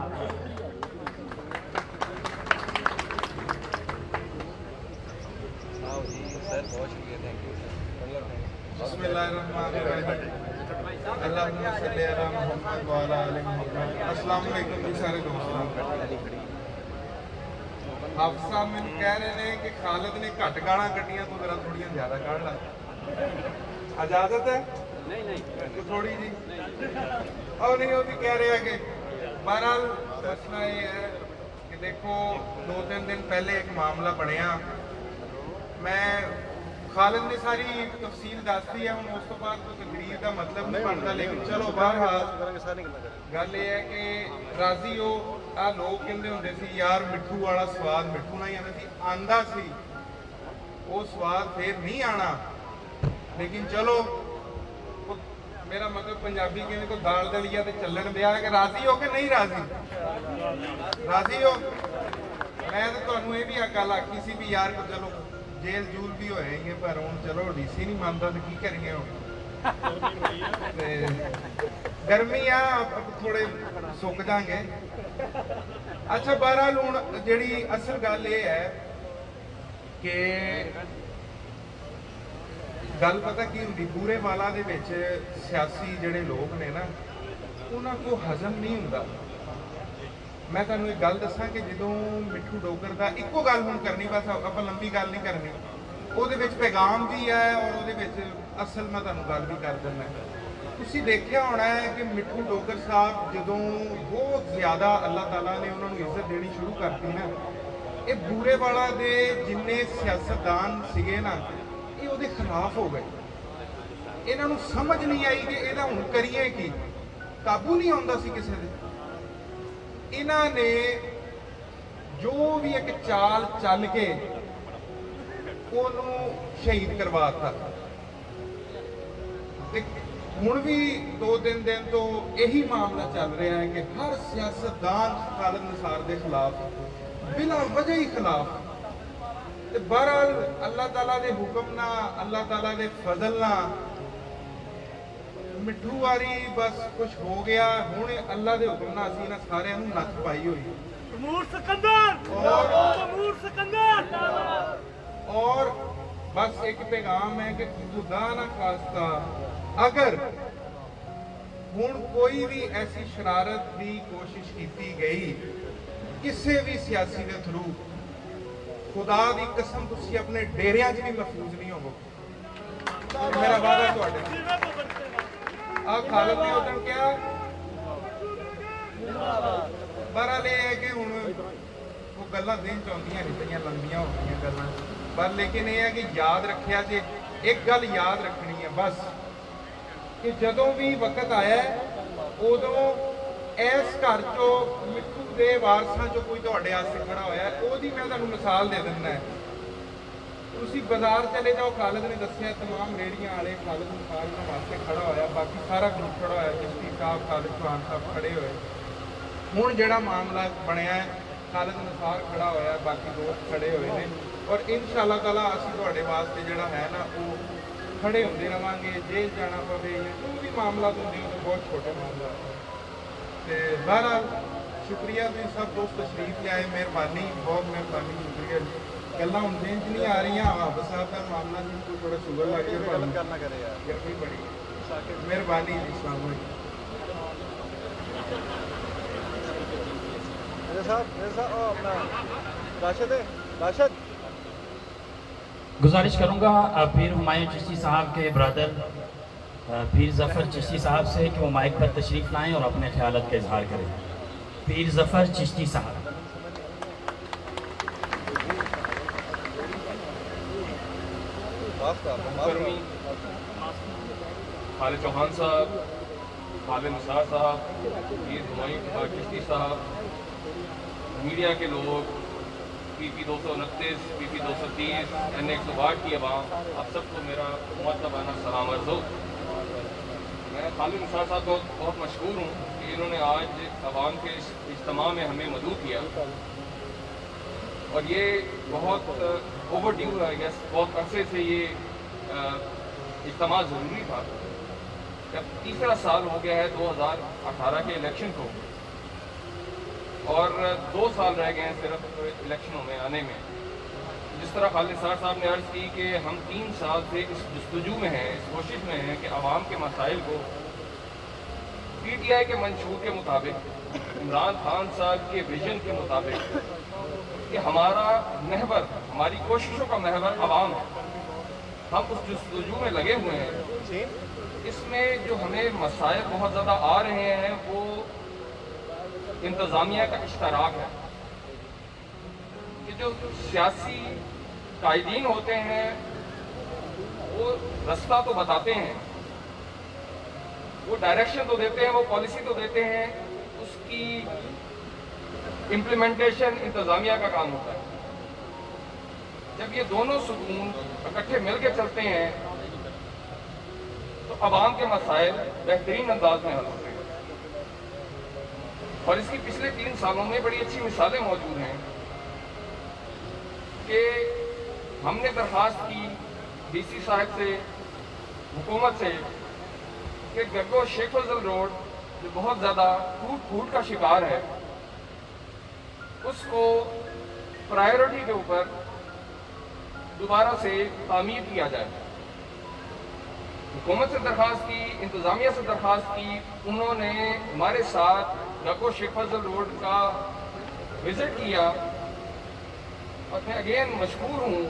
[SPEAKER 5] अस्सलाम वालेकुम जी सारे दोस्तों। हाफिज़ साहब मैंने कह रहे हैं कि खालिद ने घट गाला कटियां तो जरा थोड़ी ज्यादा कढ़ ला। इजाजत है? नहीं थोड़ी जी और नहीं। वो भी कह रहे हैं कि बहरहाल मसला ये है कि देखो 2-3 दिन पहले एक मामला बनया, मैं खालिद ने सारी तफसील दस दी है, हम उस तो बाद कोई तकरीर का मतलब नहीं बनता। लेकिन चलो बहरहाल गल ये है कि राजी हो आ लोग कहते होंगे सी यार मिठू वाला स्वाद मिठू ना ही आना सी, आंदा सी वो स्वाद फिर नहीं आना। लेकिन चलो मेरा मतलब पंजाबी कहने को दाल दलिया तो चलन दिया है कि राजी हो कि नहीं राजी? राजी हो? मैं तो तुहानू ये भी गल आखी सी भी यार को चलो जेल जूल भी होए ही पर हूँ चलो डीसी नहीं मानता तो की करिए हो। गर्मी आ थोड़े सुक जाएंगे। अच्छा बहरहाल हूँ जी असल गल ये है कि गल पता की होंगी पूरे वाला दे विच सियासी जिहड़े लोग ने ना उन्हां को हजम नहीं हुंदा। मैं तुहानू एक गल दसां कि जदों मिठू डोगर दा इक्को गल हुण करनी, बस आपां लंबी गल नहीं करनी, ਉਹਦੇ ਵਿੱਚ पैगाम भी है और ਉਹਦੇ ਵਿੱਚ असल मैं तुहानू गल भी कर दिंदा। ਤੁਸੀਂ ਦੇਖਿਆ ਹੋਣਾ है कि मिठू डोगर साहब जदों बहुत ज़्यादा अल्लाह ताला ने उन्होंने इज्जत देनी शुरू करती ना, ये बूरे वाला दे जिन्ने सियासतदान सीगे ना ये ਉਹਦੇ खिलाफ हो गए। ਇਹਨਾਂ ਨੂੰ समझ नहीं आई कि ਇਹਦਾ ਹੁਣ करिए की, काबू नहीं आउंदा सी किसी दे। ਇਹਨਾਂ ने जो भी एक चाल चल के ਉਹਨੂੰ शहीद करवाता। ਹੁਣ भी 2-3 दिन तो यही मामला चल रहा है कि हर सियासतदान खालिद निसार के खिलाफ बिना वजह ही खिलाफ। बहरहाल अल्लाह ताला के हुक्म ना अल्लाह ताला के फजल ना मिठू वारी बस कुछ हो गया। हुण अल्लाह के हुक्म ना असीं ना सारिਆਂ ਨੂੰ नत्थ पाई हुई।
[SPEAKER 4] तैमूर सिकंदर
[SPEAKER 5] और बस एक पैगाम है कि खुदा ना खास्ता अगर हुण कोई भी ऐसी शरारत की कोशिश की गई किसी भी सियासी के थ्रू, खुदा की कसम तुसीं अपने डेरियां च भी महफूज नहीं होवोगे। मेरा वादा तुहाडे आ खालिद ने उदण कहा। बहरहाल ये है कि हुण वो गल्लां दिन च आउंदियां नहीं पईयां, लंबियां हो गईयां गल्लां, पर लेकिन यह है कि याद रखिया जे एक गल याद रखनी है बस कि जदों भी वक्त आया उदों इस घर चो मिठू के वारसां चो कोई तुहाडे वास्ते खड़ा होया ओहदी मैं तुहानू मिसाल दे दिंदा है। तुसीं बाजार चले जाओ, खालिद ने दस्सिया तमाम रेहड़ियां वाले खालिद निसार वास्ते खड़ा होया, बाकी सारा ग्रुप खड़ा होया, चिश्ती साहब खालिद चौहान साहब खड़े होए। हुण जिहड़ा मामला बनया है खालिद निसार खड़ा होया, बाकी दोस्त खड़े हुए हैं और इंशाअल्लाह ताला असीं तुहाडे वास्ते जिहड़ा है ना वो खड़े होंदे रहांगे। जेल जाना पवे या जो भी मामला होंदे वो बहुत छोटे मामला। तो बहरहाल शुक्रिया तुसीं सब दोस्त तशरीफ लियाए, मेहरबानी, बहुत मेहरबानी, शुक्रिया। गल्लां हुण दिन च नहीं आ रही। हाफिज़ साहब का मामला जी कोई थोड़ा शुगर लग गया करना करे यार, गर्मी बड़ी, मेहरबानी जी, अस्सलाम वालेकुम।
[SPEAKER 4] अपना राशिद है, राशिद।
[SPEAKER 1] गुजारिश करूंगा पीर हुमायूं चिश्ती साहब के ब्रदर पीर ज़फ़र चिश्ती साहब से कि वो माइक पर तशरीफ़ लाएं और अपने ख्यालात का इजहार करें। पीर ज़फ़र चिश्ती साहब।
[SPEAKER 6] खालिद चौहान साहब, खालिद निसार साहब, पीर हुमायूं चिश्ती साहब, मीडिया के लोग, PP 229, PP 230, N162 की आवाम, आप सबको मेरा मुअत्तबाना सलाम अर्ज़ हो। मैं खालिद निसार साहब को बहुत मशहूर हूँ कि इन्होंने आज आवाम के इस इज्तिमा में हमें मदऊ किया और ये बहुत ओवर ड्यू है, गैस बहुत अरसे से ये इज्तिमा ज़रूरी था। अब तीसरा साल हो गया है 2018 के इलेक्शन को और 2 साल रह गए हैं सिर्फ इलेक्शनों में आने में। जिस तरह खालिद निसार साहब ने अर्ज़ की कि हम 3 साल से इस जस्तजू में हैं, इस कोशिश में हैं कि आवाम के मसाइल को PTI के मंशूर के मुताबिक, इमरान खान साहब के विजन के मुताबिक कि हमारा महवर, हमारी कोशिशों का महवर आवाम है, हम उस जस्तजू में लगे हुए हैं। इसमें जो हमें मसाइल बहुत ज़्यादा आ रहे हैं वो इंतज़ामिया का इश्तराक है कि जो सियासी कायदीन होते हैं वो रास्ता तो बताते हैं, वो डायरेक्शन तो देते हैं, वो पॉलिसी तो देते हैं, उसकी इम्प्लीमेंटेशन इंतज़ामिया का काम होता है। जब ये दोनों सुकून इकट्ठे मिलकर चलते हैं तो आवाम के मसाइल बेहतरीन अंदाज में हल होते हैं और इसकी पिछले 3 सालों में बड़ी अच्छी मिसालें मौजूद हैं कि हमने दरख्वास्त की DC साहब से, हुकूमत से कि गग्गो शेख फजल रोड जो बहुत ज़्यादा टूट का शिकार है उसको प्रायोरिटी के ऊपर दोबारा से तामीर किया जाए। हुकूमत से दरख्वास्त की, इंतज़ामिया से दरख्वास्त की, उन्होंने हमारे साथ गग्गो शेख फजल रोड का विज़िट किया और मैं अगेन मशकूर हूँ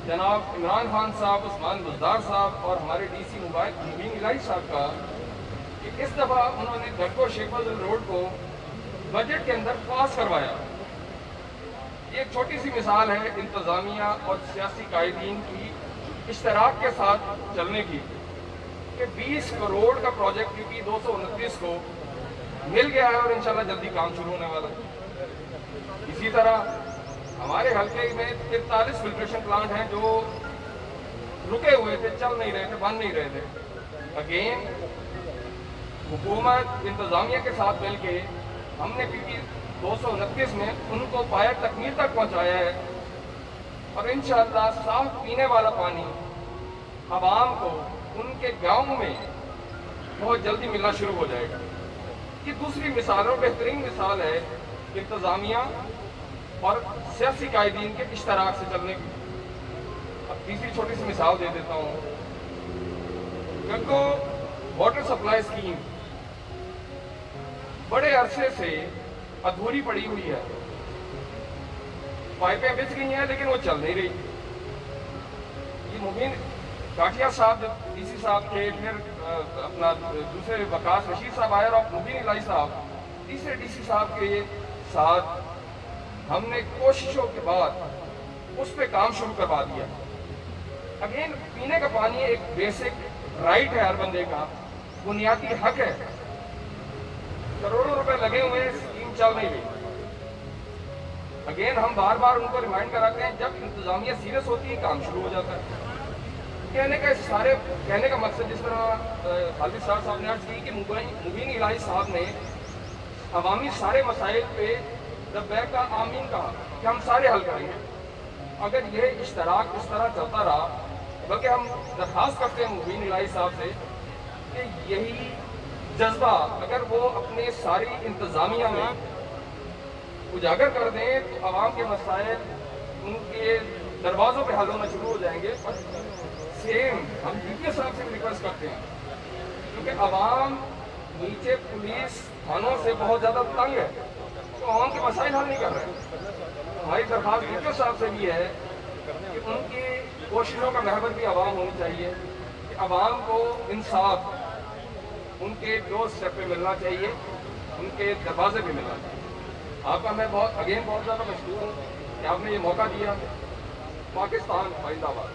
[SPEAKER 6] जनाब इमरान खान साहब, उस्मान बुज़दार साहब और हमारे DC मुबीन इलाही साहब का कि इस दफ़ा उन्होंने गग्गो शेख फजल रोड को बजट के अंदर पास करवाया। ये एक छोटी सी मिसाल है इंतज़ामिया और सियासी कायदीन की इश्तराक के साथ चलने की कि 20 करोड़ का प्रोजेक्ट PP 229 को मिल गया है और इंशाल्लाह जल्दी काम शुरू होने वाला है। इसी तरह हमारे हल्के में 43 फिल्ट्रेशन प्लांट हैं जो रुके हुए थे, चल नहीं रहे थे, बन नहीं रहे थे। अगेन हुकूमत इंतज़ामिया के साथ मिलके हमने PP 229 में उनको पाया तकमील तक पहुंचाया है और इंशाअल्लाह साफ पीने वाला पानी आवाम को उनके गांव में बहुत जल्दी मिलना शुरू हो जाएगा। ये दूसरी मिसाल और बेहतरीन मिसाल है इंतज़ामिया और सियासी कायदीन के इश्तराक से चलने की। अब तीसरी छोटी सी मिसाल दे देता हूँ। गग्गो वाटर सप्लाई स्कीम बड़े अरसे से अधूरी पड़ी हुई है, पाइपें बिछ गई हैं लेकिन वो चल नहीं रही। ये मुबीन काठिया साहब जब DC साहब थे, फिर अपना दूसरे वकास रशीद साहब आए और मुबीन इलाही साहब तीसरे DC साहब के साथ हमने कोशिशों के बाद उस पर काम शुरू करवा दिया। अगेन पीने का पानी एक बेसिक राइट है, हर बंदे का बुनियादी हक है। करोड़ों रुपए लगे हुए हैं, स्कीम चल नहीं रही। अगेन हम बार बार उनको रिमाइंड कराते हैं, जब इंतजामिया सीरियस होती है काम शुरू हो जाता है। कहने का मकसद जिस तरह खालिद साहब ने अर्ज की कि मुबीन इलाही साहब ने अवामी सारे मसाइल पे लब्बैक का आमीन कहा कि हम सारे हल करेंगे। अगर ये इश्तराक इस तरह चलता रहा, बल्कि हम दरख्वास्त करते हैं मुबीन इलाही साहब से कि यही जज्बा अगर वो अपने सारी इंतज़ामिया में उजागर कर दें तो आवाम के मसाइल उनके दरवाज़ों पे हल होना शुरू हो जाएंगे। और सेम हम DPO साहब से रिक्वेस्ट करते हैं, क्योंकि आवाम नीचे पुलिस थानों से बहुत ज़्यादा तंग है वो आवाम के मसाइल हल नहीं कर रहे। हमारी दरख्वास्त वीडियो साहब से भी है कि उनकी कोशिशों का महवर भी आवाम होनी चाहिए कि आवाम को इंसाफ उनके डोर स्टेप पे मिलना चाहिए, उनके दरवाजे पे मिलना चाहिए। आपका मैं बहुत ज़्यादा मशहूर हूँ कि आपने ये मौका दिया। पाकिस्तान जिंदाबाद।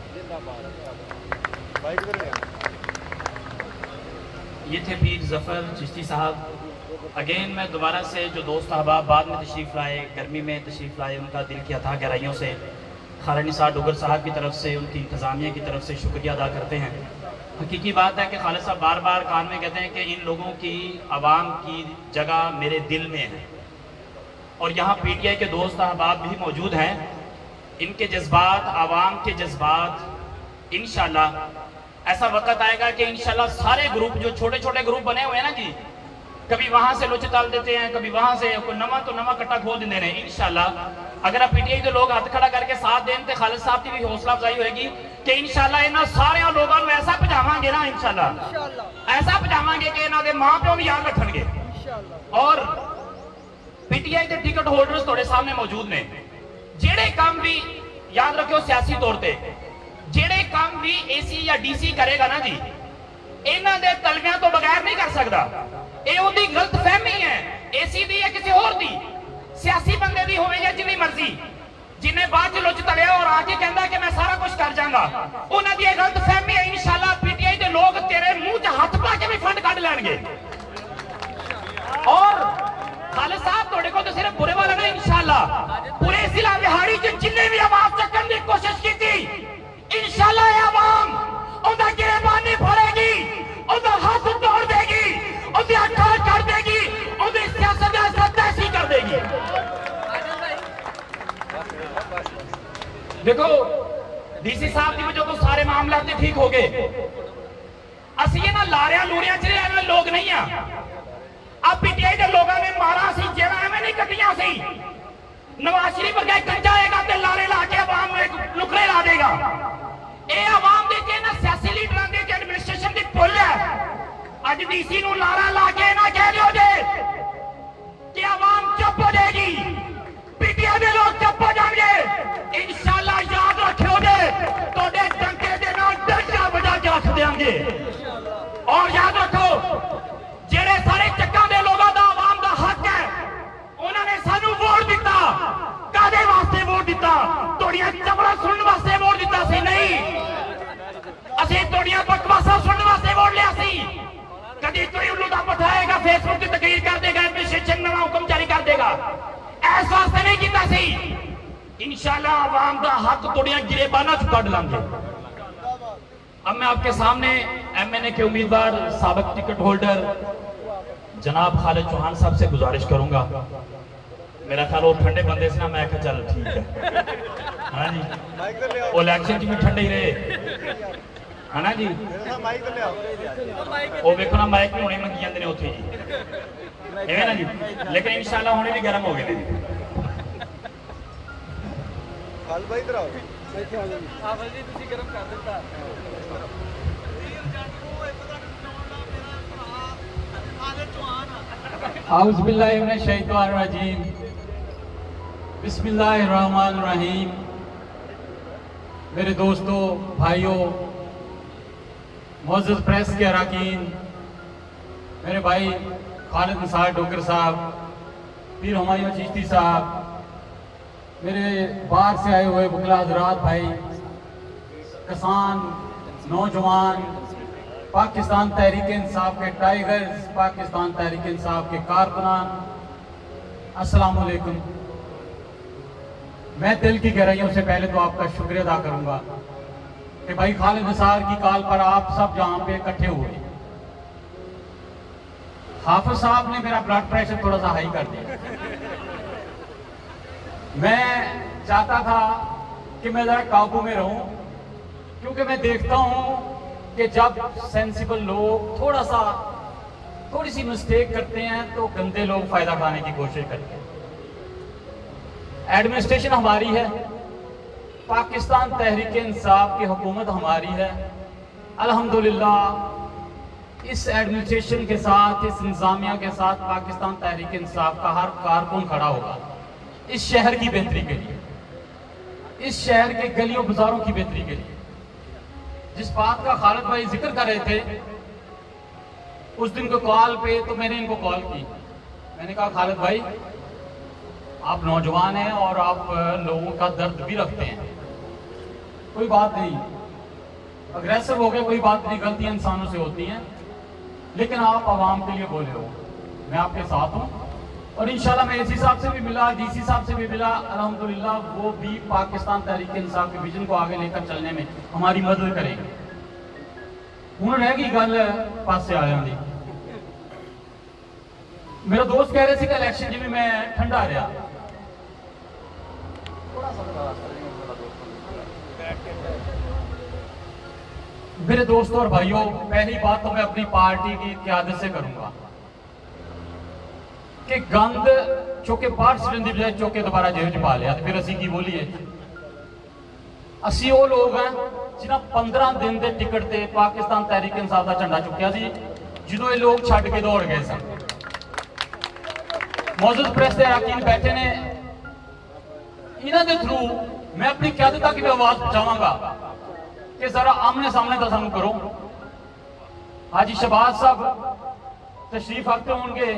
[SPEAKER 1] ये थे पीर जफ़र चिश्ती साहब। अगेन मैं दोबारा से जो दोस्त अहबाब बाद में तशरीफ़ लाए, गर्मी में तशरीफ़ लाए, उनका दिल की अथाह गहराइयों से खालिद निसार डोगर साहब की तरफ से, उनकी इंतज़ामिया की तरफ से शुक्रिया अदा करते हैं। हकीकी बात है कि खालिद साहब बार बार कान में कहते हैं कि इन लोगों की आवाम की जगह मेरे दिल में है, और यहाँ PTI के दोस्त अहबाब भी मौजूद हैं। इनके जज्बात, आवाम के जज्बात, इंशाल्लाह ऐसा वक्त आएगा कि इंशाल्लाह सारे ग्रुप जो छोटे छोटे ग्रुप बने हुए हैं ना जी, कभी वहां से लोचे डाल देते हैं, कभी वहां से कोई नवा तो नवा कट्टा खोल देते हैं। इंशाल्लाह अगर आप PTI के लोग हाथ खड़ा करके साथ दें तो खालिद साहब की भी हौसला अफजाई होगी कि इंशाल्लाह इन्होंने सारे लोगों को ऐसा पहुंचावांगे ना, इंशाल्लाह ऐसा पहुंचावांगे कि इन्हों के मां प्यो भी याद रखेंगे। और PTI के टिकट होल्डर्स थोड़े सामने मौजूद ने, जेड़े काम भी याद रखियो सियासी तौर पे जेड़े काम भी AC या DC करेगा ना जी, इन्हां दे तलवियां तो बगैर नहीं कर सकदा। ये उहदी गलत फहमी है AC दी या किसी और दी, सियासी बंदे दी होवे या जिन्नी मर्जी, जिन्हें बाद च लुच तलिया और आके कहंदा कि मैं सारा कुछ कर जाऊंगा, उन्हां दी गलत फहमी है। इंशाल्लाह PTI दे लोग तेरे मुंह च हाथ पा के भी फंड कढ लैणगे। और खालिद साहब थोड़े को तो सिर्फ बुरे वाला नहीं, इंशाल्लाह पूरे जिला बिहाड़ी च जिन्ने भी आवाज चकन की कोशिश की थी, इंशाल्लाह ये आवाम उनका गिरबान नहीं फड़ेगी, उनका हाथ तोड़ देगी, उनकी अक्ल कर देगी, उनकी सियासत ऐसी कर देगी। देखो DC साहब की वजह तो सारे मामला ठीक हो गए। असि ना लारिया लूरिया च लोग नहीं है। अब PTI के लोगों ने मारा सी जेल एवं नहीं कटिया सी। नवाज शरीफ वर्गा कंजा आएगा तो लारे ला के आवाम में लुकड़े ला देगा। ये आवाम के ना सियासी लीडर के एडमिनिस्ट्रेशन की भुल है। अज DC नूं लारा ला के ना कह दियो जे कि आवाम चुप हो जाएगी, PTI के लोग चुप हो जाएंगे। इंशाल्लाह याद रखियो जे तोड़े डंके दे नाल डंडा बजा के रख देंगे। और याद रखो जेड़े सारे चक्का दे लोगों का आवाम का हक है, उन्होंने सानू वोट दिता, कादे वास्ते वोट दिता? तोड़ियां चबड़ा सुनने वास्ते वोट दिता सी नहीं, असी तोड़ियां बकवासा सुनने वास्ते वोट लिया सी। कभी कोई उल्लू दा पठाएगा, फेसबुक की तकरीर कर देगा, एडमिनिस्ट्रेशन नवा हुक्म जारी कर देगा, ऐस वास्ते नहीं किया सी। इंशाल्लाह आवाम का हक तोड़ियां गिरेबाना च कढ लांगे। अब मैं आपके सामने MNA के उम्मीदवार साबिक टिकट होल्डर जनाब खालिद चौहान साहब से गुजारिश करूंगा। मेरा ख्याल वो ठंडे बंदे से ना, मैं कहा चल ठीक है, हाँ जी, वो इलेक्शन भी ठंडे ही रहे, है ना जी। वो देखो ना माइक भी होने मंगी जाते हैं उत्थे जी, है ना जी, लेकिन इंशाल्लाह होने भी गर्म हो गए जी।
[SPEAKER 7] औज़ुबिल्लाहिमिनश्शैतानिर्रजीम, बिस्मिल्लाहिर्रहमानिर्रहीम। मेरे दोस्तों, भाइयों, मुअज़्ज़ज़ प्रेस के अरकान, मेरे भाई खालिद निसार डोगर साहब, पीर हुमायूं चिश्ती साहब, मेरे बाहर से आए हुए बुकला हज़रात भाई, किसान, नौजवान, पाकिस्तान तहरीक इंसाफ के टाइगर्स, पाकिस्तान तहरीक इंसाफ के कारकुनान, अस्सलाम वालेकुम। मैं दिल की गहराइयों से पहले तो आपका शुक्रिया अदा करूंगा कि भाई खालिद निसार की कॉल पर आप सब जहां पे इकट्ठे हुए। हाफिज साहब ने मेरा ब्लड प्रेशर थोड़ा सा हाई कर दिया। मैं चाहता था कि मैं जरा काबू में रहूं, क्योंकि मैं देखता हूं कि जब सेंसिबल लोग थोड़ी सी मिस्टेक करते हैं तो गंदे लोग फायदा खाने की कोशिश करते हैं। एडमिनिस्ट्रेशन हमारी है, पाकिस्तान तहरीक इंसाफ की हुकूमत हमारी है। अल्हम्दुलिल्लाह इस एडमिनिस्ट्रेशन के साथ, इस इंतजामिया के साथ पाकिस्तान तहरीक इंसाफ का हर कारकुन खड़ा होगा इस शहर की बेहतरी के लिए, इस शहर के गलियों बाजारों की बेहतरी के लिए। जिस बात का खालिद भाई जिक्र कर रहे थे उस दिन को कॉल पे, तो मैंने इनको कॉल की, मैंने कहा खालिद भाई आप नौजवान हैं और आप लोगों का दर्द भी रखते हैं, कोई बात नहीं, अग्रेसिव हो गए कोई बात नहीं, गलतियां इंसानों से होती हैं, लेकिन आप आवाम के लिए बोले हो, मैं आपके साथ हूं। और इंशाल्लाह मैं एसी साहब से भी मिला, डीसी साहब से भी मिला, अल्हम्दुलिल्लाह वो भी पाकिस्तान तहरीक इंसाफ के विजन को आगे लेकर चलने में हमारी मदद करेंगे। हूं रह गई गल पासे आया दी, मेरा दोस्त कह रहे थे कि इलेक्शन जी मैं ठंडा रहा, मेरे दोस्तों और भाइयों, पहली बात तो मैं अपनी पार्टी की क़यादत से करूंगा कि गंद चौके पार्ट सिटन की बजाय चौके दोबारा जेब च पा लिया, तो फिर असी की बोलीए। असी वो लोग हैं जिन्हें 15 दिन के टिकट से पाकिस्तान तहरीक इंसाफ का झंडा चुकया सी, जो ये लोग छड़ के दौड़ गए सन। मौजूद प्रेस के अरकान बैठे ने, इन्हों के थ्रू मैं अपनी क़यादत तक भी आवाज पहुंचावांगा कि जरा आमने सामने का सानू करो। हाजी शहबाज साहब तशरीफ रखते होंगे,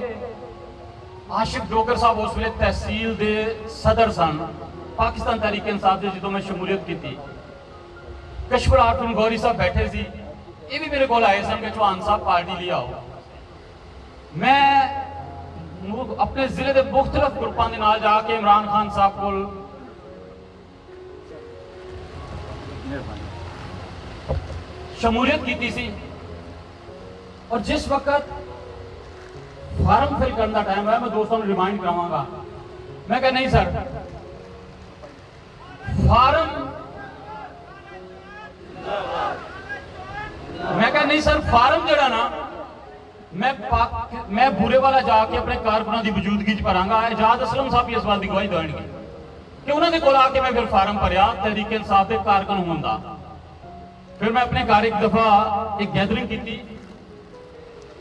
[SPEAKER 7] आशिफ डोगर साहब उस वे तहसील के सदर सन पाकिस्तान तहरीक इंसाफ के, जो मैं शमूलियत की थी। कशफुल आर्फिन गौरी साहब बैठे सी, ये भी मेरे को आए सन कि चौहान साहब पार्टी लिया आओ। मैं अपने जिले के मुख्तलिफ ग्रुपों के नाल जाके इमरान खान साहब को शमूलियत की सी, और जिस वक्त फार्म फिल करने का टाइम है, मैं दोस्तों को रिमाइंड करावांगा, मैं कह नहीं सर फार्म, मैं कह नहीं सर फार्म जड़ा ना मैं बुरे वाला जाके अपने कारकुनों की मौजूदगी च भरांगा। एजाज असलम साहब भी इस बात की गवाही देंगे कि उन्होंने कोल आके मैं फिर फार्म भरिया तहरीक इंसाफ के कारकुन होंदा। फिर मैं अपने घर एक दफा एक गैदरिंग की,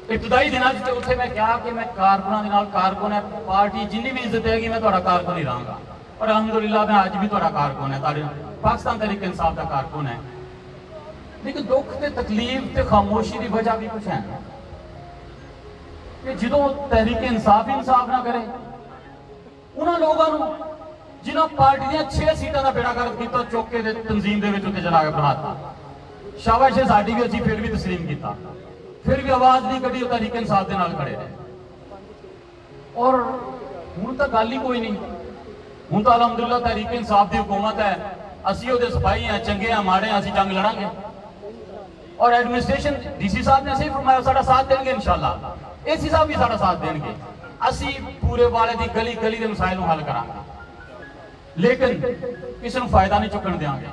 [SPEAKER 7] इब्तदाई दिनों उत्थे मैं कहा कि मैं कारकुनों के नाल, कारकुन है पार्टी जिन्नी भी इज्जत हैगी मैं तुहाडा कारकुन ही रहांगा, और अलहमदुलिल्लाह मैं अज भी तुहाडा कारकुन है, पाकिस्तान तहरीक इंसाफ का कारकुन है। लेकिन दुख ते तकलीफ ते खामोशी की वजह भी कुछ है कि जो तहरीक इंसाफ ना करे उन्होंने लोगों जिन्हों पार्टी दी 6 सीटों का बेड़ा गर्क किया, चौके दे तंजीम दे विच उत्ते चला के बनाता। शाबाश है साडी भी, असीं फिर भी तस्लीम किया, फिर भी आवाज नहीं कढ़ी, तहरीक इंसाफ के नाल खड़े रहे। और हुण तो गल ही कोई नहीं, हुण तो अलहमदुलिल्लाह तहरीक इंसाफ की हुकूमत है, असीं उहदे सिपाही हैं, चंगे हैं माड़े हैं, असीं जंग लड़ांगे। और एडमिनिस्ट्रेशन डीसी साहब ने सही फरमाया साडा साथ देंगे इंशाअल्लाह, एसी साहब भी साडा साथ देंगे, असीं पूरे वाले की गली गली के मसाइल को हल करांगे, लेकिन किसी को फायदा नहीं चुकन देंगे।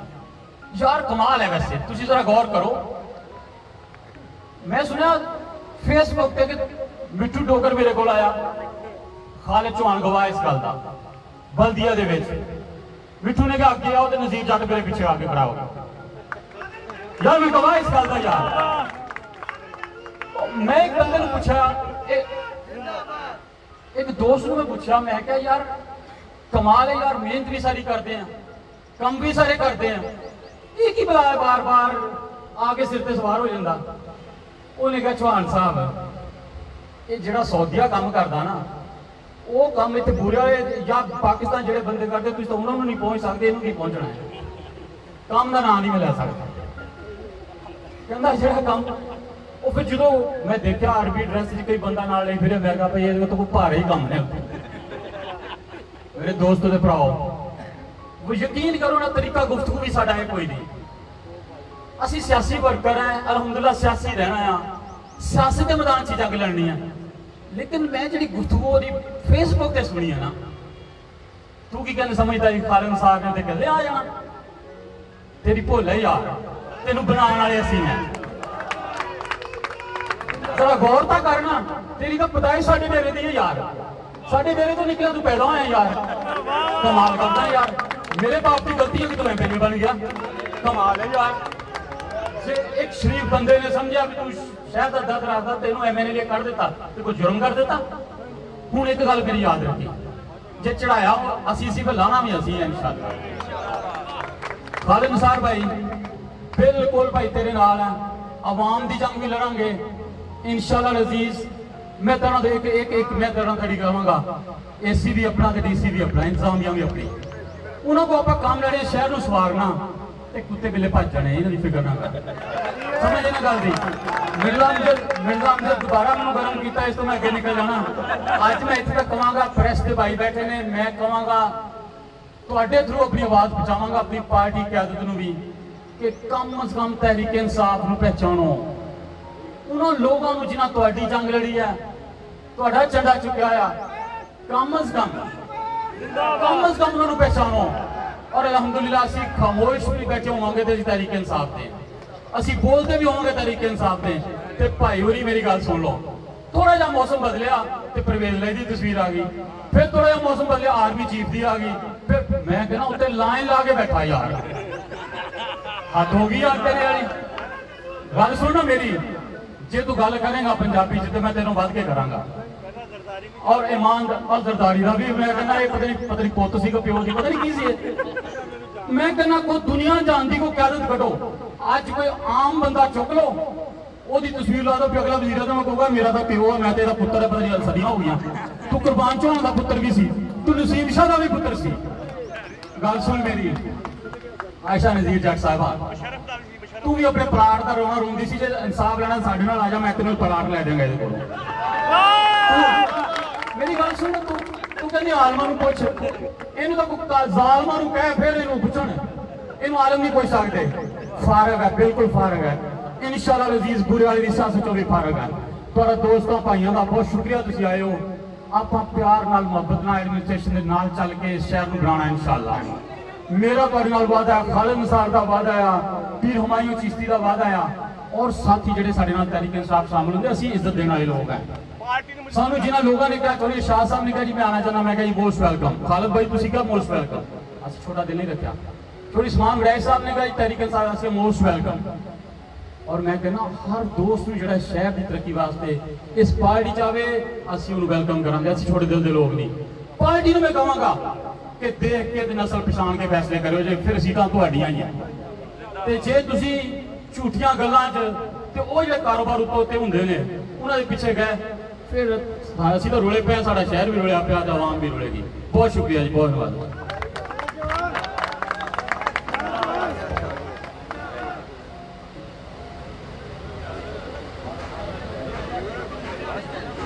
[SPEAKER 7] यार कमाल है, वैसे तुसीं जरा गौर करो, मैं सुनिया फेसबुक पे कि मिट्ठू डोगर मेरे को आया, खालिद चौहान गवाह इस गल का बल्दिया दे विच, मिट्ठू ने कहा अगे आओ तो नजीर जट मेरे पीछे आके खड़ा हो गया। यार मैं गवाह इस गल का, यार मैं एक बंदे ने पूछा, एक दोस्त ने मैं पूछा, मैं क्या यार कमाल है यार, मेहनत भी सारी करते हैं, कम भी सारे करते हैं, एक ही बुलाया बार बार आके सिर पे सवार हो जाता। उन्हें कहा चौहान साहब ये जो सौदिया काम करता ना, वो काम इतने बुरा है, या पाकिस्तान जो बंदे करते तुम तो उन्होंने नहीं पहुंच सकते, इन्हों की पहुंचना है, काम का नाम नहीं मैं लै सकता। कहता जो काम वो फिर जो मैं देखा अरबी ड्रेस कई बंदा नाल नहीं फिर मैं कहा भाई ये तो कोई भारे ही काम ने। मेरे दोस्त के भराओ वो यकीन करो ना, तरीका गुफ्तगू भी साडा है कोई नहीं, असी सियासी वर्कर हैं, अलहमदुलिल्लाह सियासी रहना है, सियासत के मैदान से जंग लड़नी है। लेकिन मैं जी गुफ्तगू फेसबुक से सुनी है ना, तू की कहने समझता खालिद साहब ने गले आ जाना, तेरी भुल है यार, तेन बनाने वाले असी हैं, जरा गौर तो करना, तेरी तो पताई साडे डेरे दी है यार, साडे डेरे तो निकला तू पैदा होया यार, कमाल करता यार, मेरे बाप की गलती है कि तू एमएलए बन गया, कमाल है यार। जे एक शरीफ बंदे ने समझा भी तू शहर का दर्द रखता तेनों MNLA कर देता तो कोई जुर्म कर देता। हूँ एक गल मेरी याद रखी, जे चढ़ाया असी फिर लाना भी असी है इंशाअल्लाह। खालिद निसार भाई बिल्कुल भाई तेरे नाल है, अवाम की जंग भी लड़ांगे इंशाअल्लाह अजीज। मैं तेरा एक एक एक मैं तेरा खड़ी करांगा, AC भी अपना ते DC भी अपना, इंतजामिया भी अपनी। उन्होंने को आप काम लड़े शहर में सवारना ते कुत्ते बिल्ले भज जाने, इन्होंने फिक्र ना कर। समझ ना गल दी। मिर्जा अमजद दोबारा मैं गर्म किया, इस तो मैं अगे निकल जाना। अज मैं इतने तक कहांगा, प्रेस के भाई बैठे ने, मैं कहांगा तुहाडे थ्रू अपनी आवाज़ पहुंचावांगा अपनी पार्टी क्यादत नूं भी कि कम अज कम तहरीक इंसाफ नूं पहचानो। उन्होंने लोगों को जिन्हें तुहाडी जंग लड़ी है, तुहाडा झंडा चुकिया है, कम अज कम उन्होंने पहचानो। और अलहमदुलिल्लाह असी खामोश भी बैठे होवांगे ते तहरीक इंसाफ दे, असी बोलते भी होवांगे तहरीक इंसाफ दे। ते भाई होरी मेरी गल सुन लो, थोड़ा जा मौसम बदलिया तो परवेज लाई दी तस्वीर आ गई, फिर थोड़ा जा मौसम बदलिया आर्मी चीफ दी आ गई, फिर मैं कहना उत्ते लाइन ला के बैठा यार, हद हो गई यार तेरे वाली। गल सुनना मेरी, जे तू गल करेगा पंजाबी च तो मैं तेनों वध के करांगा। और ईमान और जरदारी का भी मैं कहना पता नहीं पुत सी को प्यो सी पता नहीं की सी। मैं कहना कोई दुनिया जानती को क्यादत कटो, अज कोई आम बंदा चुक लो ओदी तस्वीर ला दो, अगला वजीर आज़म कहूगा मेरा तो प्यो है, मैं तेरा पुत्र है, पता नहीं सदियां हो गई। तू कुरबान चौहान का पुत्र भी सी, तू नसीम शाह का भी पुत्र सी। गल सुन मेरी आयशा नज़ीर जट साहिबा, तू भी अपने प्लाट का रोना रोंदी सी, जे इंसाफ लेना साडे नाल आ जा, मैं तेरे प्लाट लै देंगा इहदे कोलों। मेरी गल सुन, तू कहनी आलमा नूं पुछ, इहनूं तां जालमा नूं कह फिर इहनूं पुछण, इहनूं आलम नहीं पुछ सकदे। फारग है, बिल्कुल फारग है इंशाअल्लाह अजीज, बुरे वाली दी सियासत चों भी फारग है। तुहाडा दोस्तां भाइयों का बहुत शुक्रिया, तुसीं आए हो। आपां प्यार नाल मुहब्बत नाल एडमिनिस्ट्रेशन दे नाल चल के इस शहर नूं बनाउणा इंशाअल्लाह। मेरा तुहाडे नाल वादा है, खालिद निसार दा वादा है, पीर हुमायूं चिश्ती दा वादा है, और साथी जिहड़े साडे नाल तहरीक इंसाफ शामिल होंदे, असीं इज्जत देण वाले लोग हैं। सानू जिन्होंने लोगों ने कहा, थोड़ी शाह साहब ने कहा जी मैं आना चाहना, मैं कहा जी मोस्ट वेलकम। खालिद भाई तुसीं क्या मोस्ट वेलकम, असं छोटा दिल नहीं रखा। थोड़ी समान वड़ैच साहब ने कहा जी तहरीक इंसाफ असं मोस्ट वेलकम। और मैं कहना हर दोस्त जो शहर की तरक्की वास्ते इस पार्टी चाहे असं उन्होंने वेलकम करांगे, असं छोटे दिल के लोग नहीं। पार्टी में मैं कहांगा कि देख के नस्ल पछाण के फैसले करो, जे फिर सीटां तुहाडियां ही हैं। ते जे तुसीं झूठियां गल्लां च ते ओह जिहड़े कारोबार उत्ते हुंदे ने उन्हां दे पिछे गए, फिर असीं तां रुले पे, साडा शहर भी रुलिया पिया, आवाम भी रुलेगी। बहुत शुक्रिया जी, बहुत धन्यवाद।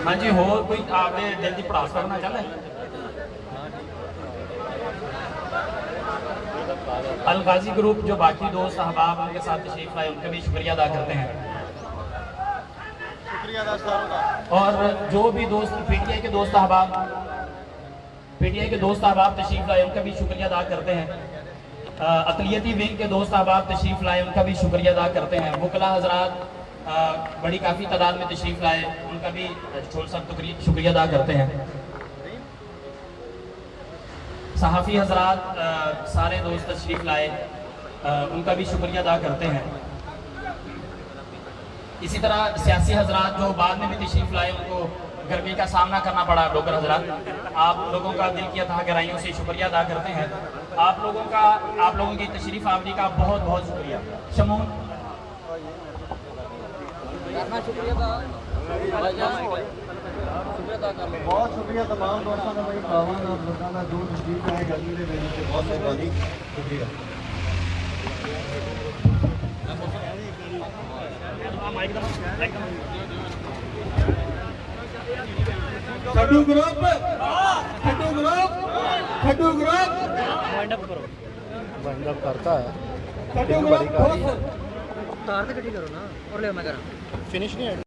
[SPEAKER 1] हाँ जी, होर कोई आपने दिल की भड़ास करना चाहता है? अल गाजी ग्रुप जो बाकी दोस्त अहबाब उनके साथ तशरीफ लाए, उनका भी शुक्रिया अदा करते हैं। और जो भी दोस्त PTI के दोस्त अहबाब तशरीफ लाए, उनका भी शुक्रिया अदा करते हैं। अक़लियती विंग के दोस्त अहबाब तशरीफ लाए, उनका भी शुक्रिया अदा करते हैं। वकला हजरात बड़ी काफ़ी तादाद में तशरीफ लाए, उनका भी शुक्रिया अदा करते हैं। सहाफ़ी हजरात सारे दोस्त तशरीफ लाए, उनका भी शुक्रिया अदा करते हैं। इसी तरह सियासी हजरात जो बाद में भी तशरीफ लाए, उनको गर्मी का सामना करना पड़ा। डॉक्टर हजरात, आप लोगों का दिल की अता गहराइयों से शुक्रिया अदा करते हैं। आप लोगों की तशरीफ आवरी का बहुत बहुत शुक्रिया। शमून
[SPEAKER 3] बहुत शुक्रिया तमाम दोस्तों का, भाई खावन और लोगों का दूर तशरीफ आए गर्मी के वजह से, बहुत मेहरबानी, शुक्रिया।
[SPEAKER 7] खड्डू ग्रुप
[SPEAKER 4] वाइंड अप करता है,
[SPEAKER 7] खड्डू ग्रुप
[SPEAKER 4] तार तो गड्डी करो ना, और ले मैं करा फिनिश नहीं है।